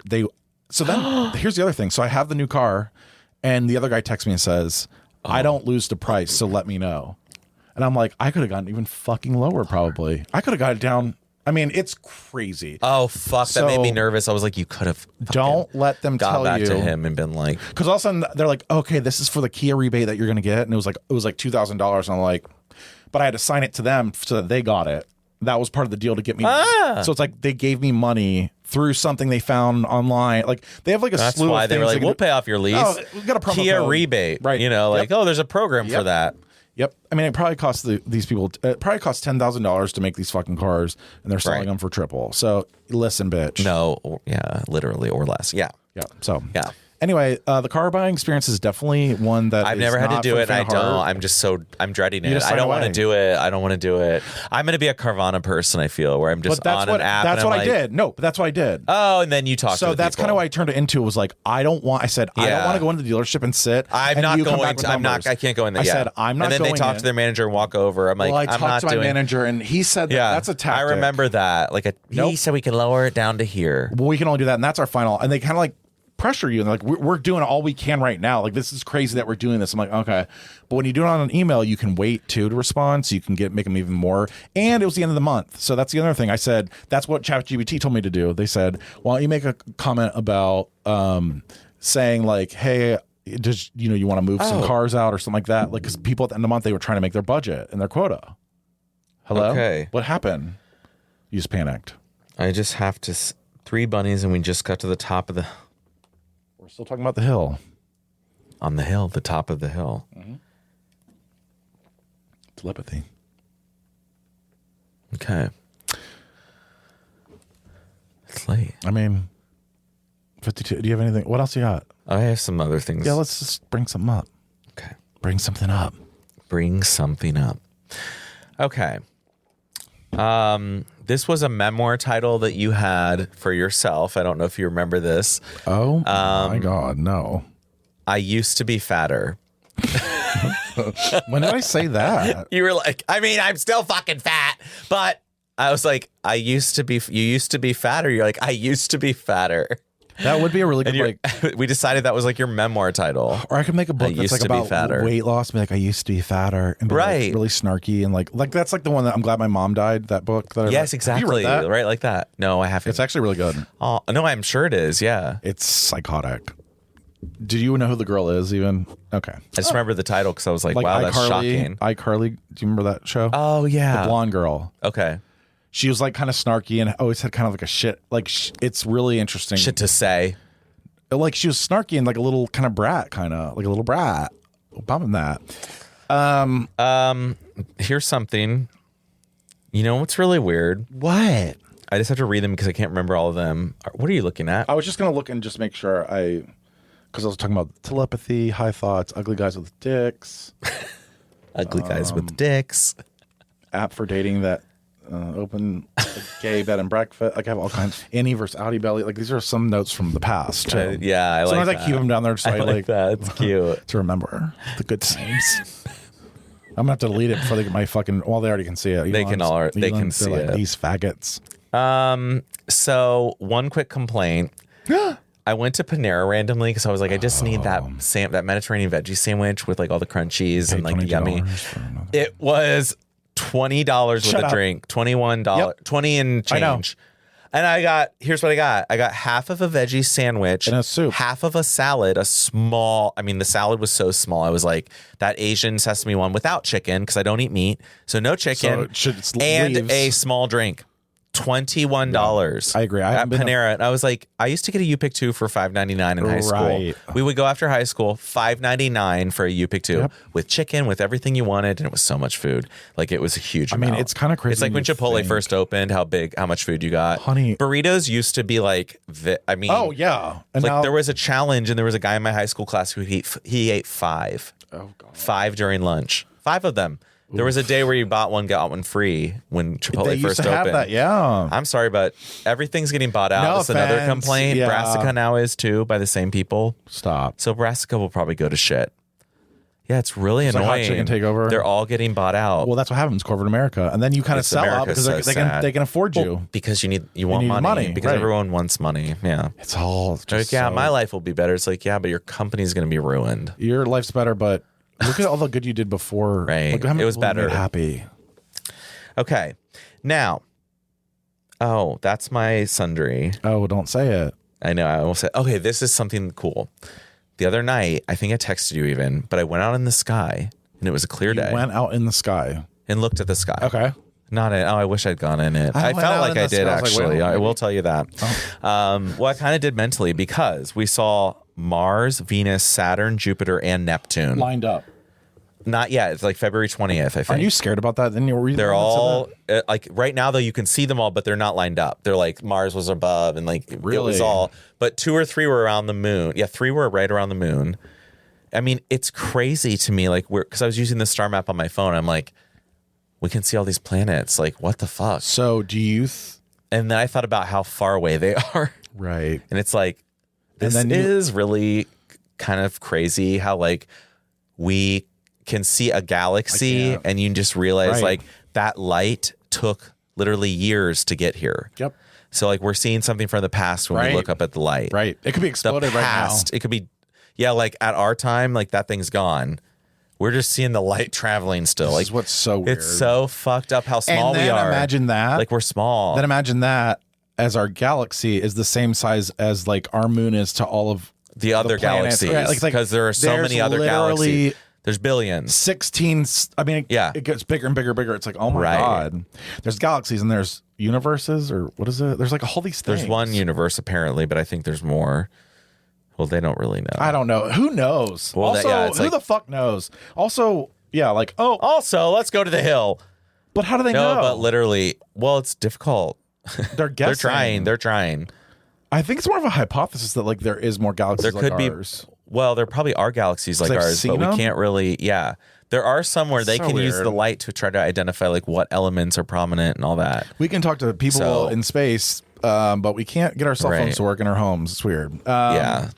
Speaker 2: so then here's the other thing. So I have the new car and the other guy texts me and says, I don't lose the price, so let me know. And I'm like, I could have gotten even fucking lower probably. I could have got it down. I mean, it's crazy.
Speaker 3: Oh, fuck. That made me nervous. I was like, you could have.
Speaker 2: Don't let them tell you.
Speaker 3: Got back to him and been like.
Speaker 2: Because all of a sudden they're like, okay, this is for the Kia rebate that you're going to get. And it was like $2,000. And I'm like, but I had to sign it to them so that they got it. That was part of the deal to get me. So it's like they gave me money through something they found online. Like they have like a slew of things. That's why
Speaker 3: they were like, we'll pay off your lease.
Speaker 2: Oh, we got a promo
Speaker 3: Kia
Speaker 2: code.
Speaker 3: rebate.
Speaker 2: Right.
Speaker 3: You know, like, there's a program for that.
Speaker 2: Yep. I mean, it probably costs these people. It probably costs $10,000 to make these fucking cars, and they're selling them for triple. So listen, bitch.
Speaker 3: No. Yeah. Literally or less. Yeah.
Speaker 2: Yeah. So
Speaker 3: yeah.
Speaker 2: Anyway, the car buying experience is definitely one that
Speaker 3: I've never had to do it. And I don't. I'm dreading it. I don't want to do it. I'm going to be a Carvana person. I feel where I'm just on an app.
Speaker 2: That's what I did. No, but that's what I did.
Speaker 3: Oh, and then you talk.
Speaker 2: So that's kind of why I turned it into. Was like I don't want. I said I don't want to go into the dealership and sit.
Speaker 3: I can't go in there.
Speaker 2: I said I'm not.
Speaker 3: And then they talk to their manager and walk over. I'm like,
Speaker 2: I talked to my manager and he said that's a tactic.
Speaker 3: I remember that. Like he said we can lower it down to here.
Speaker 2: Well, we can only do that, and that's our final. And they kind of like pressure you and like we're doing all we can right now. Like this is crazy that we're doing this. I'm like, okay, but when you do it on an email, you can wait to respond, so you can make them even more. And it was the end of the month, so that's the other thing. I said that's what ChatGPT told me to do. They said, why don't you make a comment about saying like, hey, just you want to move some cars out or something like that, like because people at the end of the month they were trying to make their budget and their quota. Hello,
Speaker 3: okay,
Speaker 2: what happened? You just panicked.
Speaker 3: I just have to 3 bunnies, and we just got to the top of the.
Speaker 2: We're still talking about the hill.
Speaker 3: On the hill, the top of the hill.
Speaker 2: Mm-hmm. Telepathy.
Speaker 3: Okay. It's late.
Speaker 2: I mean, 52. Do you have anything? What else you got?
Speaker 3: I have some other things.
Speaker 2: Yeah, let's just bring something up.
Speaker 3: Okay.
Speaker 2: Bring something up.
Speaker 3: Okay. This was a memoir title that you had for yourself. I don't know if you remember this.
Speaker 2: Oh my God, no.
Speaker 3: I used to be fatter.
Speaker 2: When did I say that?
Speaker 3: You were like, I mean, I'm still fucking fat, but I was like, you used to be fatter. You're like, I used to be fatter.
Speaker 2: That would be a really good,
Speaker 3: we decided that was like your memoir title.
Speaker 2: Or I could make a book that's like about weight loss, be like, I used to be fatter, and be like really snarky, and like that's like the one that I'm glad my mom died, that book.
Speaker 3: Yes, exactly. Right, like that. No, I haven't.
Speaker 2: It's actually really good.
Speaker 3: Oh, no, I'm sure it is, yeah.
Speaker 2: It's psychotic. Do you know who the girl is even? Okay.
Speaker 3: I just remember the title because I was like wow, that's shocking.
Speaker 2: iCarly, do you remember that show?
Speaker 3: Oh, yeah.
Speaker 2: The blonde girl.
Speaker 3: Okay.
Speaker 2: She was like kind of snarky and always had kind of like a shit. Like it's really interesting.
Speaker 3: Shit to say.
Speaker 2: Like she was snarky and like a little kind of brat, kind of like a little brat. Bumming that.
Speaker 3: Here's something. You know what's really weird?
Speaker 2: What?
Speaker 3: I just have to read them because I can't remember all of them. What are you looking at?
Speaker 2: I was just gonna look and just make sure because I was talking about telepathy, high thoughts, ugly guys with dicks,
Speaker 3: ugly guys with dicks,
Speaker 2: app for dating that. Open gay bed and breakfast. Like I have all kinds. Annie versus Audi Belly. Like these are some notes from the past. Too.
Speaker 3: Yeah, I like
Speaker 2: sometimes
Speaker 3: that.
Speaker 2: I keep them down there so
Speaker 3: I like that. It's cute
Speaker 2: to remember the good times. I'm gonna have to delete it before they get my fucking. Well, they already can see it.
Speaker 3: They can see
Speaker 2: like,
Speaker 3: it.
Speaker 2: These faggots.
Speaker 3: So one quick complaint. I went to Panera randomly because I was like, I just need that Mediterranean veggie sandwich with like all the crunchies and like yummy. It was $20 with a drink, $21, 20 and change. And here's what I got. I got half of a veggie sandwich
Speaker 2: and a soup,
Speaker 3: half of a salad, the salad was so small. I was like that Asian sesame one without chicken because I don't eat meat. So no chicken and a small drink. $21.
Speaker 2: I agree.
Speaker 3: At Panera. And I was like, I used to get a U-Pick 2 for $5.99 in high school. We would go after high school, $5.99 for a U-Pick 2 with chicken, with everything you wanted, and it was so much food. Like it was a huge amount.
Speaker 2: I mean, it's kind of crazy.
Speaker 3: It's like when Chipotle first opened, how much food you got.
Speaker 2: Honey.
Speaker 3: Burritos used to be like,
Speaker 2: oh yeah.
Speaker 3: And like there was a challenge, and there was a guy in my high school class who he ate 5. Oh God. 5 during lunch. 5 of them. There was a day where you bought one, got one free when Chipotle first opened.
Speaker 2: Have that, yeah.
Speaker 3: I'm sorry, but everything's getting bought out. That's another complaint. Yeah. Brassica now is too by the same people.
Speaker 2: Stop.
Speaker 3: So Brassica will probably go to shit. Yeah, it's really annoying.
Speaker 2: Like hot chicken takeover.
Speaker 3: They're all getting bought out.
Speaker 2: Well, that's what happens, corporate America, and then you kind of sell out because they can afford you.
Speaker 3: Well, because you want money. Because everyone wants money. Yeah,
Speaker 2: it's all just
Speaker 3: like, my life will be better. It's like, yeah, but your company's going to be ruined.
Speaker 2: Your life's better, but. Look at all the good you did before.
Speaker 3: Right. It was better.
Speaker 2: Happy.
Speaker 3: Okay. Now. Oh, that's my sundry.
Speaker 2: Oh, don't say it.
Speaker 3: I know. I will say. Okay, this is something cool. The other night, I think I texted you even, but I went out in the sky and it was a clear day.
Speaker 2: Went out in the sky
Speaker 3: and looked at the sky.
Speaker 2: Okay.
Speaker 3: Not in. Oh, I wish I'd gone in it. I felt like I did actually. I will tell you that. Oh. Well, I kind of did mentally because we saw Mars, Venus, Saturn, Jupiter, and Neptune
Speaker 2: lined up.
Speaker 3: Not yet. It's like February 20th, I think.
Speaker 2: Are you scared about that? Then
Speaker 3: they're all like right now though. You can see them all, but they're not lined up. They're like Mars was above, and like it was all. But 2 or 3 were around the moon. Yeah, 3 were right around the moon. I mean, it's crazy to me. Like because I was using the star map on my phone. I'm like, we can see all these planets. Like, what the fuck?
Speaker 2: So do you?
Speaker 3: And then I thought about how far away they are.
Speaker 2: Right.
Speaker 3: And it's like, this is really kind of crazy how like we can see a galaxy and you just realize like that light took literally years to get here.
Speaker 2: Yep.
Speaker 3: So like we're seeing something from the past when we look up at the light.
Speaker 2: Right. It could be exploded right now.
Speaker 3: It could be, like at our time, like that thing's gone. We're just seeing the light traveling still.
Speaker 2: This
Speaker 3: like
Speaker 2: is what's so weird.
Speaker 3: It's so fucked up how small we are.
Speaker 2: Imagine that.
Speaker 3: Like we're small.
Speaker 2: Then imagine that as our galaxy is the same size as like our moon is to all of
Speaker 3: the other galaxies. Because like, there are so many other galaxies. There's billions.
Speaker 2: 16. I mean, it gets bigger and bigger and bigger. It's like, oh my God. There's galaxies and there's universes or what is it? There's like all these things.
Speaker 3: There's one universe apparently, but I think there's more. Well, they don't really know.
Speaker 2: I don't know. Who knows?
Speaker 3: Well,
Speaker 2: also, who the fuck knows? Also,
Speaker 3: also, let's go to the hill.
Speaker 2: But how do they know?
Speaker 3: No, but literally, it's difficult.
Speaker 2: They're guessing.
Speaker 3: They're trying.
Speaker 2: I think it's more of a hypothesis that like there is more galaxies
Speaker 3: there could
Speaker 2: like ours.
Speaker 3: Well, there probably are galaxies like ours, but we can't really. Yeah, there are some where they can use the light to try to identify like what elements are prominent and all that.
Speaker 2: We can talk to people in space, but we can't get our cell phones to work in our homes. It's weird.
Speaker 3: Yeah,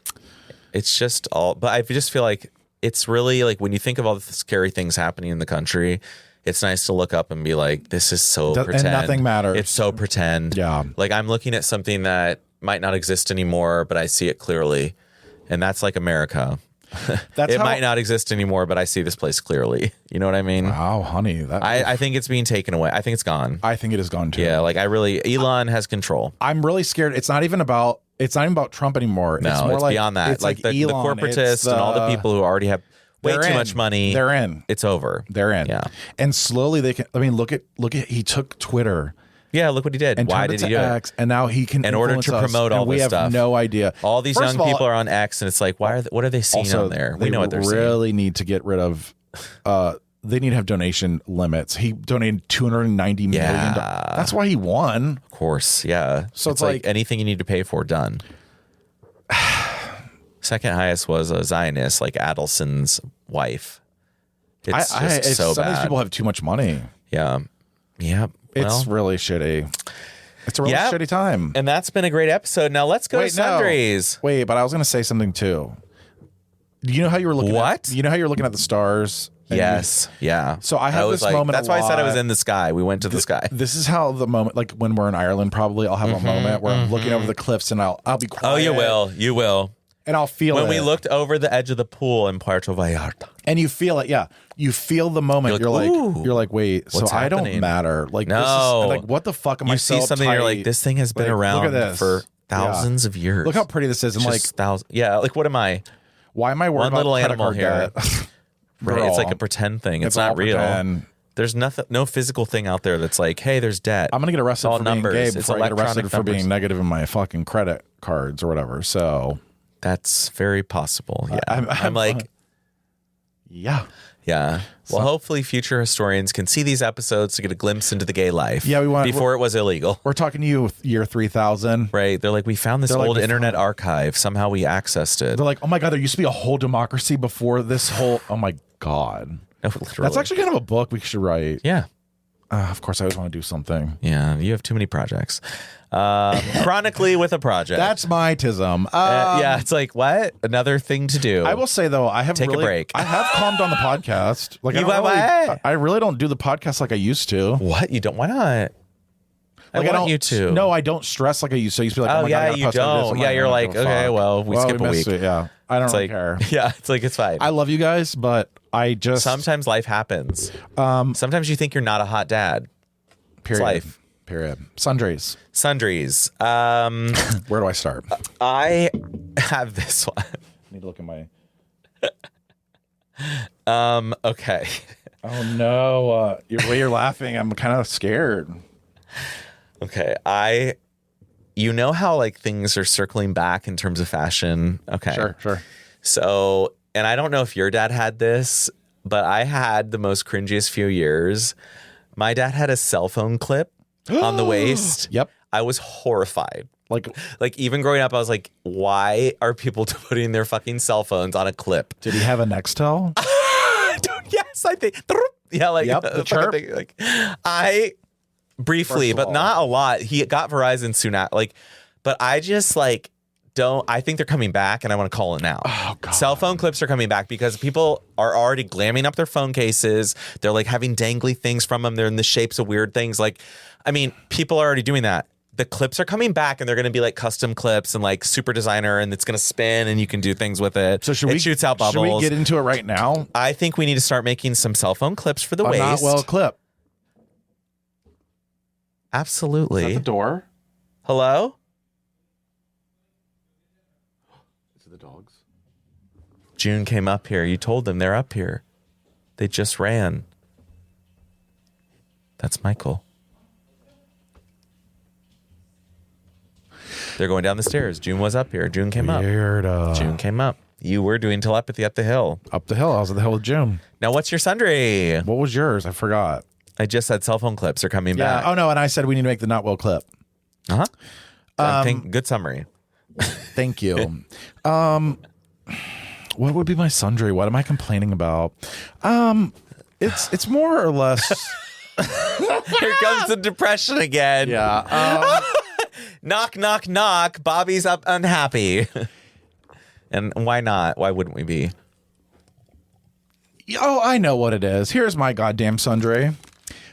Speaker 3: it's just all. But I just feel like it's really like when you think of all the scary things happening in the country, it's nice to look up and be like, this is so pretend.
Speaker 2: And nothing matters.
Speaker 3: It's so pretend.
Speaker 2: Yeah.
Speaker 3: Like I'm looking at something that might not exist anymore, but I see it clearly. And that's like America. It might not exist anymore, but I see this place clearly. You know what I mean?
Speaker 2: Wow, honey.
Speaker 3: I think it's being taken away. I think it's gone.
Speaker 2: I think it is gone too.
Speaker 3: Yeah, like Elon has control.
Speaker 2: I'm really scared. It's not even about Trump anymore.
Speaker 3: No,
Speaker 2: it's more
Speaker 3: it's
Speaker 2: like,
Speaker 3: beyond that.
Speaker 2: It's
Speaker 3: like the
Speaker 2: Elon,
Speaker 3: corporatists and all the people who already have way too much money.
Speaker 2: They're in.
Speaker 3: It's over.
Speaker 2: They're in.
Speaker 3: Yeah.
Speaker 2: And slowly they can. I mean, look at. He took Twitter.
Speaker 3: Yeah, look what he did.
Speaker 2: And
Speaker 3: why did he do
Speaker 2: X,
Speaker 3: it?
Speaker 2: And now he can
Speaker 3: in order to promote all this stuff.
Speaker 2: We have no idea.
Speaker 3: All these young people are on X, and it's like, what are they seeing on there? We know what they're seeing.
Speaker 2: They really need to get rid of. They need to have donation limits. He donated $290 million. That's why he won.
Speaker 3: Of course, yeah.
Speaker 2: So it's like
Speaker 3: anything you need to pay for, done. Second highest was a Zionist, like Adelson's wife. It's so bad.
Speaker 2: Some of these people have too much money.
Speaker 3: Yeah. Yeah.
Speaker 2: It's really shitty. It's a really shitty time.
Speaker 3: And that's been a great episode. Now let's go to sundries.
Speaker 2: Wait, but I was going to say something too. You know how you were looking you know how you're looking at the stars?
Speaker 3: Yes. Yeah.
Speaker 2: So I have this moment.
Speaker 3: That's why I said I was in the sky. We went to the sky.
Speaker 2: This is how the moment, like when we're in Ireland, probably I'll have a moment where I'm looking over the cliffs and I'll be quiet.
Speaker 3: Oh, you will. You will.
Speaker 2: And I'll feel
Speaker 3: when we looked over the edge of the pool in Puerto Vallarta.
Speaker 2: And you feel it, yeah. You feel the moment. You're like, wait, so I don't matter. Like,
Speaker 3: no.
Speaker 2: This is, like, what the fuck am I so
Speaker 3: You see something,
Speaker 2: uptight?
Speaker 3: you're like, this thing has been around for thousands of years.
Speaker 2: Look how pretty this is. And like,
Speaker 3: thousands. Yeah, like what am I?
Speaker 2: Why am I worried about
Speaker 3: little
Speaker 2: credit
Speaker 3: animal
Speaker 2: card
Speaker 3: here?
Speaker 2: debt?
Speaker 3: Right, it's like a pretend thing. It's not real.
Speaker 2: Pretend.
Speaker 3: There's nothing, no physical thing out there that's like, hey, there's debt.
Speaker 2: I'm gonna get arrested for being gay before I get arrested for
Speaker 3: numbers.
Speaker 2: being negative in my fucking credit cards or whatever. So
Speaker 3: that's very possible. Yeah, I'm like,
Speaker 2: yeah.
Speaker 3: Yeah. Well, hopefully future historians can see these episodes to get a glimpse into the gay life.
Speaker 2: Yeah,
Speaker 3: before it was illegal.
Speaker 2: We're talking to you year 3000.
Speaker 3: Right. They're like, we found this old internet archive. Somehow we accessed it.
Speaker 2: They're like, oh my God, there used to be a whole democracy before this whole, oh my God.
Speaker 3: No, literally.
Speaker 2: That's actually kind of a book we should write.
Speaker 3: Yeah.
Speaker 2: Of course, I always want to do something.
Speaker 3: Yeah, you have too many projects. Chronically with a project.
Speaker 2: That's my tism.
Speaker 3: Yeah, it's like, what? Another thing to do.
Speaker 2: I will say, though, I have
Speaker 3: Take a break.
Speaker 2: I have calmed on the podcast. Like, I really don't do the podcast like I used to.
Speaker 3: What? You don't? Why not?
Speaker 2: Like,
Speaker 3: I want you to.
Speaker 2: No, I don't stress like I used to. I used to be like, oh my God,
Speaker 3: you don't. Yeah, you're like, okay, well, we skip a week.
Speaker 2: Yeah, I don't really care.
Speaker 3: Yeah, it's like, it's fine.
Speaker 2: I love you guys, but I just...
Speaker 3: Sometimes life happens. Sometimes you think you're not a hot dad.
Speaker 2: Period.
Speaker 3: It's life.
Speaker 2: Period. Sundries.
Speaker 3: Where
Speaker 2: do I start?
Speaker 3: I have this one.
Speaker 2: I need to look at my...
Speaker 3: Okay.
Speaker 2: Oh, no. The way you're laughing, I'm kind of scared.
Speaker 3: Okay. You know how like things are circling back in terms of fashion? Okay.
Speaker 2: Sure.
Speaker 3: So, and I don't know if your dad had this, but I had the most cringiest few years. My dad had a cell phone clip on the waist.
Speaker 2: Yep.
Speaker 3: I was horrified.
Speaker 2: Like
Speaker 3: even growing up, I was like, why are people putting their fucking cell phones on a clip?
Speaker 2: Did he have a Nextel?
Speaker 3: Yes, I think. Yeah, like,
Speaker 2: yep, the chirp.
Speaker 3: Thing, like I briefly, but not a lot. He got Verizon soon after. Like, but I just like don't. I think they're coming back, and I want to call it now.
Speaker 2: Oh God.
Speaker 3: Cell phone clips are coming back because people are already glamming up their phone cases. They're like having dangly things from them. They're in the shapes of weird things. Like, I mean, people are already doing that. The clips are coming back, and they're going to be like custom clips and like super designer, and it's going to spin, and you can do things with it.
Speaker 2: So
Speaker 3: it shoots out bubbles.
Speaker 2: Should we get into it right now?
Speaker 3: I think we need to start making some cell phone clips for the waist.
Speaker 2: Not well clip.
Speaker 3: Absolutely.
Speaker 2: Is that the door?
Speaker 3: Hello?
Speaker 2: Is it the dogs?
Speaker 3: June came up here. You told them they're up here. They just ran. That's Michael. They're going down the stairs. June was up here. June came up. June came up. You were doing telepathy up the hill.
Speaker 2: Up the hill. I was at the hill with June.
Speaker 3: Now, what's your sundry?
Speaker 2: What was yours? I forgot.
Speaker 3: I just said cell phone clips are coming back.
Speaker 2: Oh, no. And I said we need to make the not well clip.
Speaker 3: Good summary.
Speaker 2: Thank you. What would be my sundry? What am I complaining about? It's more or less.
Speaker 3: Here comes the depression again.
Speaker 2: Yeah.
Speaker 3: Knock, knock, knock. Bobby's up unhappy. And why not? Why wouldn't we be?
Speaker 2: Oh, I know what it is. Here's my goddamn sundry.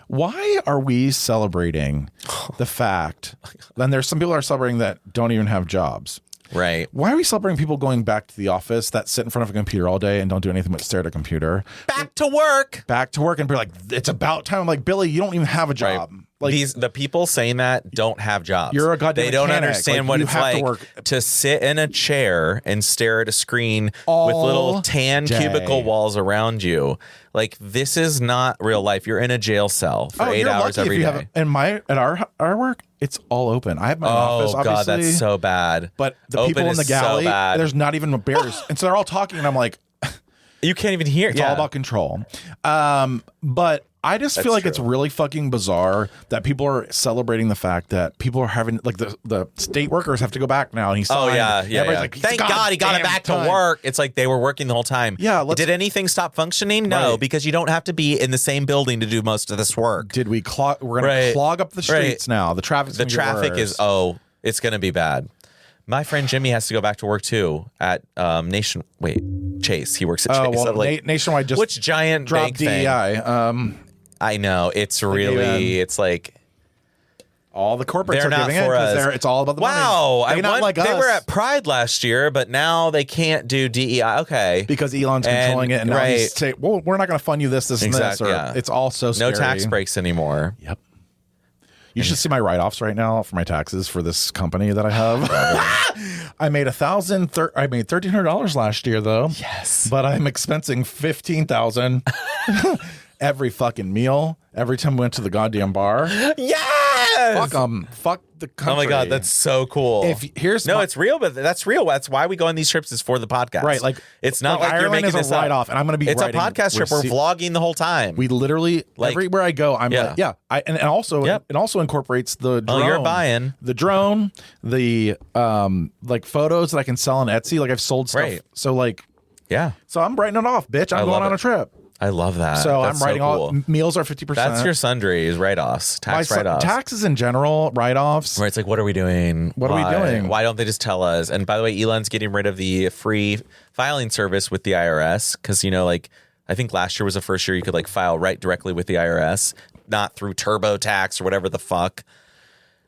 Speaker 2: Why are we celebrating the fact, and there's some people are celebrating that don't even have jobs.
Speaker 3: Right.
Speaker 2: Why are we celebrating people going back to the office that sit in front of a computer all day and don't do anything but stare at a computer?
Speaker 3: Back to work.
Speaker 2: Back to work and be like, it's about time. I'm like, Billy, you don't even have a job.
Speaker 3: Right.
Speaker 2: Like
Speaker 3: the people saying that don't have jobs.
Speaker 2: You're a goddamn
Speaker 3: They don't
Speaker 2: mechanic.
Speaker 3: understand
Speaker 2: Like,
Speaker 3: what
Speaker 2: you
Speaker 3: it's
Speaker 2: have
Speaker 3: like
Speaker 2: to work
Speaker 3: to sit in a chair and stare at a screen
Speaker 2: all
Speaker 3: with little tan
Speaker 2: day.
Speaker 3: cubicle walls around you. Like, this is not real life. You're in a jail cell for 8 hours every day.
Speaker 2: At our work, it's all open. I have my office, obviously.
Speaker 3: God, that's so bad.
Speaker 2: But the
Speaker 3: Open
Speaker 2: people in the
Speaker 3: is so
Speaker 2: galley,
Speaker 3: bad.
Speaker 2: there's not even bears. And so they're all talking, and I'm like,
Speaker 3: You can't even hear.
Speaker 2: it's all about control. But I just feel like it's really fucking bizarre that people are celebrating the fact that people are having, like, the state workers have to go back now. And he's
Speaker 3: Like, thank God he got it back to work. It's like they were working the whole time.
Speaker 2: Yeah.
Speaker 3: Did anything stop functioning? No, because you don't have to be in the same building to do most of this work.
Speaker 2: Did we we're going to clog up the streets now. The traffic
Speaker 3: is it's going to be bad. My friend Jimmy has to go back to work too at Chase. He works at Chase.
Speaker 2: Well, Nationwide just
Speaker 3: which giant
Speaker 2: dropped
Speaker 3: bank
Speaker 2: DEI.
Speaker 3: thing? I know. It's really, it's like
Speaker 2: all the corporates
Speaker 3: they're
Speaker 2: are
Speaker 3: not
Speaker 2: giving
Speaker 3: for
Speaker 2: it
Speaker 3: us.
Speaker 2: because it's all about the money.
Speaker 3: Wow, they were
Speaker 2: us.
Speaker 3: at Pride last year, but now they can't do DEI. Okay,
Speaker 2: because Elon's controlling it, and now he's saying, "Well, we're not going to fund you this, and this." Or, it's all so scary.
Speaker 3: No tax breaks anymore.
Speaker 2: Yep. You should see my write-offs right now for my taxes for this company that I have. I made $1,300 last year, though.
Speaker 3: Yes,
Speaker 2: but I'm expensing $15,000 every fucking meal. Every time we went to the goddamn bar.
Speaker 3: Yes.
Speaker 2: Fuck them. Fuck the country.
Speaker 3: Oh my God, that's so cool. It's real, but that's real. That's why we go on these trips is for the podcast.
Speaker 2: Right. Like,
Speaker 3: it's not like you're making this
Speaker 2: write-off, and I'm going to be.
Speaker 3: It's a podcast trip. We're vlogging the whole time.
Speaker 2: We literally everywhere I go, I'm and also it also incorporates the drone.
Speaker 3: Oh, you're buying
Speaker 2: the drone, the like photos that I can sell on Etsy. Like I've sold stuff.
Speaker 3: Right.
Speaker 2: So like so I'm writing it off, bitch. I'm going on a trip.
Speaker 3: I love that.
Speaker 2: So
Speaker 3: that's
Speaker 2: I'm writing
Speaker 3: cool.
Speaker 2: all meals are 50%.
Speaker 3: That's your sundry is write-offs, tax write-offs.
Speaker 2: Taxes in general, write-offs.
Speaker 3: Where it's like, what are we doing?
Speaker 2: What are we doing?
Speaker 3: Why don't they just tell us? And by the way, Elon's getting rid of the free filing service with the IRS because, I think last year was the first year you could file right directly with the IRS, not through TurboTax or whatever the fuck.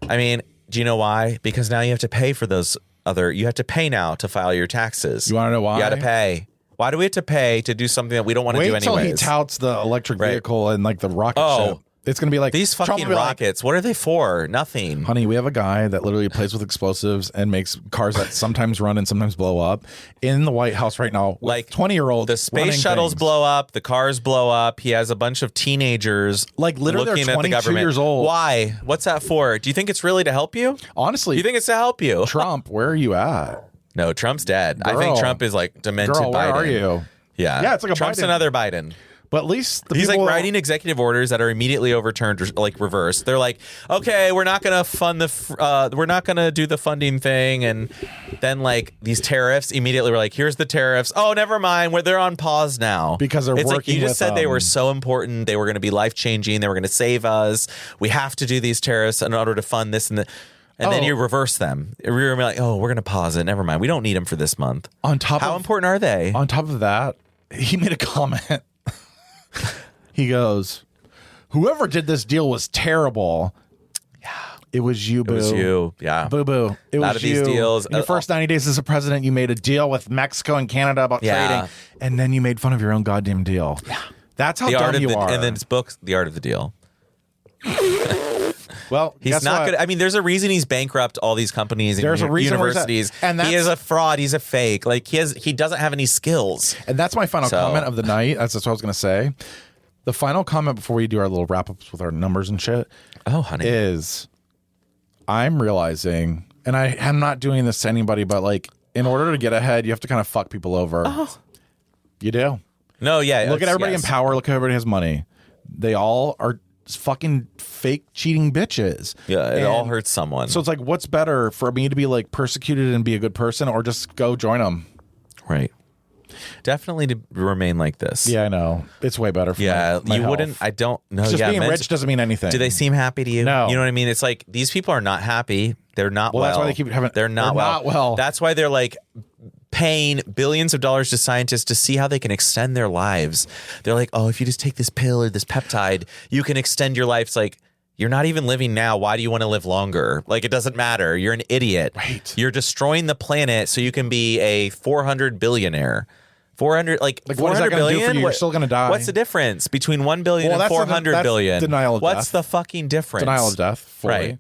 Speaker 3: I mean, do you know why? Because now you have to pay for you have to pay now to file your taxes.
Speaker 2: You want to know why?
Speaker 3: You got to pay. Why do we have to pay to do something that we don't want to do anyways?
Speaker 2: Wait till he touts the electric vehicle and the rocket ship. It's going to be like
Speaker 3: these fucking rockets. What are they for? Nothing.
Speaker 2: Honey, we have a guy that literally plays with explosives and makes cars that sometimes run and sometimes blow up in the White House right now. 20-year-old.
Speaker 3: The space shuttles blow up. The cars blow up. He has a bunch of teenagers
Speaker 2: literally
Speaker 3: looking
Speaker 2: they're 22
Speaker 3: at the government.
Speaker 2: years old.
Speaker 3: Why? What's that for? Do you think it's really to help you?
Speaker 2: Honestly.
Speaker 3: Do you think it's to help you?
Speaker 2: Trump, where are you at?
Speaker 3: No, Trump's dead.
Speaker 2: Girl.
Speaker 3: I think Trump is demented Biden.
Speaker 2: Where are you?
Speaker 3: Yeah,
Speaker 2: it's like
Speaker 3: Trump's
Speaker 2: Biden.
Speaker 3: another Biden.
Speaker 2: But at least
Speaker 3: he's writing executive orders that are immediately overturned, reversed. They're like, okay, we're not going to fund we're not going to do the funding thing, and then these tariffs immediately were like, here's the tariffs. Oh, never mind, they're on pause now
Speaker 2: because they're working.
Speaker 3: You just said they were so important, they were going to be life changing, they were going to save us. We have to do these tariffs in order to fund this and that. And then you reverse them. You're like, oh, we're going to pause it. Never mind. We don't need them for this month. How important are they?
Speaker 2: On top of that, he made a comment. He goes, whoever did this deal was terrible.
Speaker 3: Yeah.
Speaker 2: It was you, boo.
Speaker 3: It was you. Yeah.
Speaker 2: Boo, boo. It was
Speaker 3: of these deals.
Speaker 2: In your first 90 days as a president, you made a deal with Mexico and Canada about trading, and then you made fun of your own goddamn deal. Yeah. That's how dumb you are.
Speaker 3: And then his book, The Art of the Deal.
Speaker 2: Well,
Speaker 3: he's not good. I mean, there's a reason he's bankrupt all these companies and universities. And he is a fraud. He's a fake. He doesn't have any skills.
Speaker 2: And that's my final comment of the night. That's what I was going to say. The final comment before we do our little wrap ups with our numbers and shit.
Speaker 3: Oh, honey.
Speaker 2: Is I'm realizing, and I am not doing this to anybody, but in order to get ahead, you have to kind of fuck people over. Oh. You do.
Speaker 3: No, yeah.
Speaker 2: Look at everybody in power. Look at everybody has money. They all are fucking fake cheating bitches.
Speaker 3: Yeah, it all hurts someone.
Speaker 2: So it's what's better for me to be persecuted and be a good person, or just go join them?
Speaker 3: Right. Definitely to remain like this.
Speaker 2: Yeah, I know. It's way better for my
Speaker 3: you
Speaker 2: health.
Speaker 3: Wouldn't. I don't know.
Speaker 2: Just being rich doesn't mean anything.
Speaker 3: Do they seem happy to you?
Speaker 2: No.
Speaker 3: You know what I mean? It's these people are not happy. They're not well.
Speaker 2: That's why they keep having.
Speaker 3: They're not well.
Speaker 2: Not well.
Speaker 3: That's why they're paying billions of dollars to scientists to see how they can extend their lives. They're like, oh, if you just take this pill or this peptide, you can extend your life. It's like, you're not even living now. Why do you want to live longer? Like, it doesn't matter. You're an idiot.
Speaker 2: Right.
Speaker 3: You're destroying the planet so you can be a 400 billionaire. 400, like
Speaker 2: what is
Speaker 3: 400
Speaker 2: that gonna
Speaker 3: billion?
Speaker 2: do for you? You're still going to die.
Speaker 3: What's the difference between 1 billion and
Speaker 2: that's
Speaker 3: 400 billion?
Speaker 2: denial of
Speaker 3: What's
Speaker 2: death.
Speaker 3: the fucking difference?
Speaker 2: Denial of death. Fully.
Speaker 3: Right.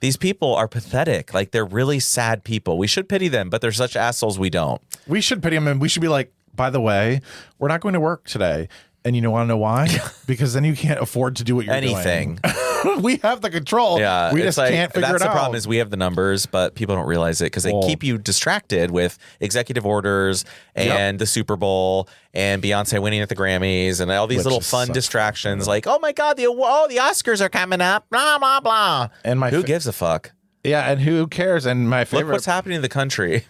Speaker 3: These people are pathetic. Like, they're really sad people. We should pity them, but they're such assholes we don't.
Speaker 2: We should pity them, and we should be like, by the way, we're not going to work today. And you want to know why? Because then you can't afford to do what you're
Speaker 3: Anything.
Speaker 2: doing. We have the control.
Speaker 3: Yeah,
Speaker 2: we
Speaker 3: it's
Speaker 2: just
Speaker 3: like,
Speaker 2: can't figure it out.
Speaker 3: That's the problem is we have the numbers, but people don't realize it because they keep you distracted with executive orders and the Super Bowl and Beyonce winning at the Grammys and all these little fun distractions. Like, oh my God, the Oscars are coming up. Blah blah blah.
Speaker 2: And
Speaker 3: who gives a fuck?
Speaker 2: Yeah, and who cares? And my favorite.
Speaker 3: Look what's happening in the country.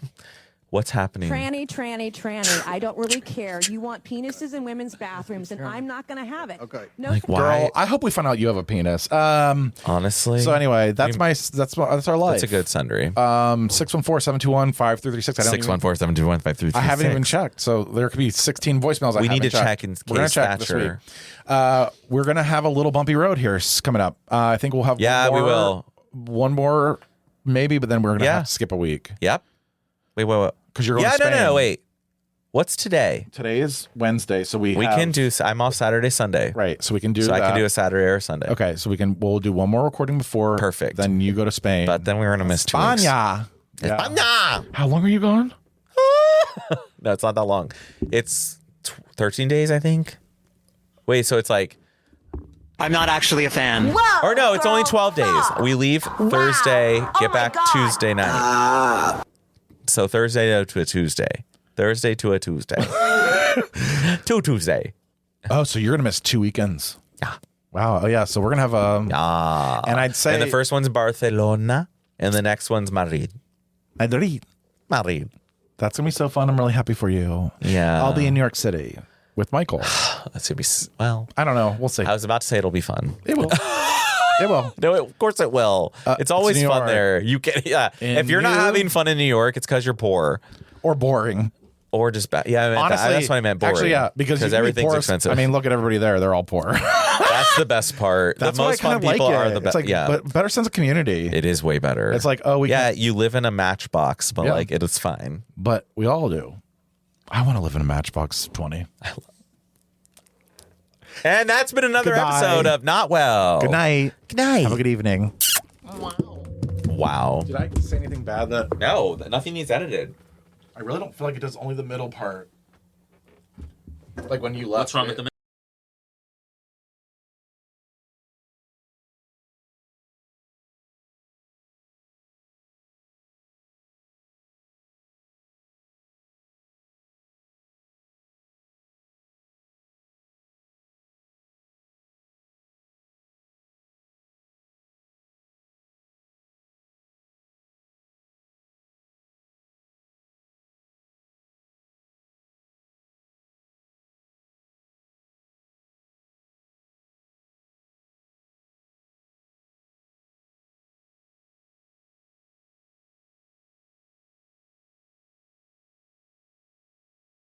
Speaker 3: What's happening?
Speaker 5: Tranny. I don't really care. You want penises in women's bathrooms, and I'm not going to have it.
Speaker 4: Okay.
Speaker 5: No,
Speaker 3: Like, why?
Speaker 2: Girl, I hope we find out you have a penis.
Speaker 3: Honestly.
Speaker 2: So anyway, that's our life.
Speaker 3: That's a good sundry.
Speaker 2: 614-721-5336.
Speaker 3: 614-721-5336.
Speaker 2: I haven't even checked. So there could be 16 voicemails.
Speaker 3: We need to check in
Speaker 2: We're gonna
Speaker 3: case
Speaker 2: check
Speaker 3: that's
Speaker 2: this
Speaker 3: sure.
Speaker 2: week. We're gonna have a little bumpy road here coming up. I think we'll have
Speaker 3: Yeah, we will.
Speaker 2: one more maybe, but then we're gonna have to skip a week.
Speaker 3: Yep. Wait.
Speaker 2: Because you're going to Spain.
Speaker 3: No, wait. What's today?
Speaker 2: Today is Wednesday, so we
Speaker 3: can do. I'm off Saturday, Sunday.
Speaker 2: Right, so we can do.
Speaker 3: So
Speaker 2: that.
Speaker 3: I can do a Saturday or a Sunday.
Speaker 2: Okay, so we'll do one more recording before.
Speaker 3: Perfect.
Speaker 2: Then you go to Spain,
Speaker 3: But then we're gonna miss 2 weeks.
Speaker 2: España.
Speaker 3: España.
Speaker 2: How long are you gone?
Speaker 3: No, it's not that long. It's 13 days, I think. Wait, so it's like.
Speaker 6: I'm not actually a fan.
Speaker 5: Whoa,
Speaker 3: Or no, it's only 12 days.
Speaker 5: stop.
Speaker 3: We leave Thursday, get back
Speaker 5: God.
Speaker 3: Tuesday night. So Thursday to a Tuesday. Thursday to a Tuesday. To Tuesday.
Speaker 2: Oh, so you're gonna miss 2 weekends.
Speaker 3: Yeah.
Speaker 2: Wow. Oh yeah. So we're gonna have and I'd say
Speaker 3: And the first one's Barcelona, and the next one's Madrid.
Speaker 2: Madrid.
Speaker 3: Madrid.
Speaker 2: That's gonna be so fun. I'm really happy for you.
Speaker 3: Yeah.
Speaker 2: I'll be in New York City with Michael.
Speaker 3: That's gonna be well.
Speaker 2: I don't know. We'll see.
Speaker 3: I was about to say it'll be fun.
Speaker 2: It will. It will.
Speaker 3: No, of course it will. It's always
Speaker 2: New
Speaker 3: fun
Speaker 2: York.
Speaker 3: there. You can, if you're not having fun in New York, it's because you're poor
Speaker 2: Or boring.
Speaker 3: or just bad. Yeah, I meant
Speaker 2: Honestly,
Speaker 3: that's what I meant. Boring.
Speaker 2: Actually, yeah, because you can be
Speaker 3: everything's
Speaker 2: poor.
Speaker 3: expensive.
Speaker 2: I mean, look at everybody there; they're all poor.
Speaker 3: that's the best part.
Speaker 2: That's
Speaker 3: the
Speaker 2: why
Speaker 3: most
Speaker 2: I
Speaker 3: fun
Speaker 2: kind of
Speaker 3: people
Speaker 2: like
Speaker 3: are
Speaker 2: it.
Speaker 3: the
Speaker 2: It's
Speaker 3: best.
Speaker 2: like,
Speaker 3: Yeah,
Speaker 2: but better sense of community.
Speaker 3: it is way better.
Speaker 2: It's like, oh,
Speaker 3: you live in a matchbox, but
Speaker 2: Yeah.
Speaker 3: like it is fine.
Speaker 2: but we all do. I want to live in a Matchbox 20.
Speaker 3: And that's been another
Speaker 2: Goodbye.
Speaker 3: episode of Not Well.
Speaker 2: Good night.
Speaker 3: Good night.
Speaker 2: Have a good evening.
Speaker 3: Wow.
Speaker 2: Did I say anything bad that
Speaker 3: No, nothing needs edited.
Speaker 2: I really don't feel like it does only the middle part? Like when you left.
Speaker 8: What's wrong with the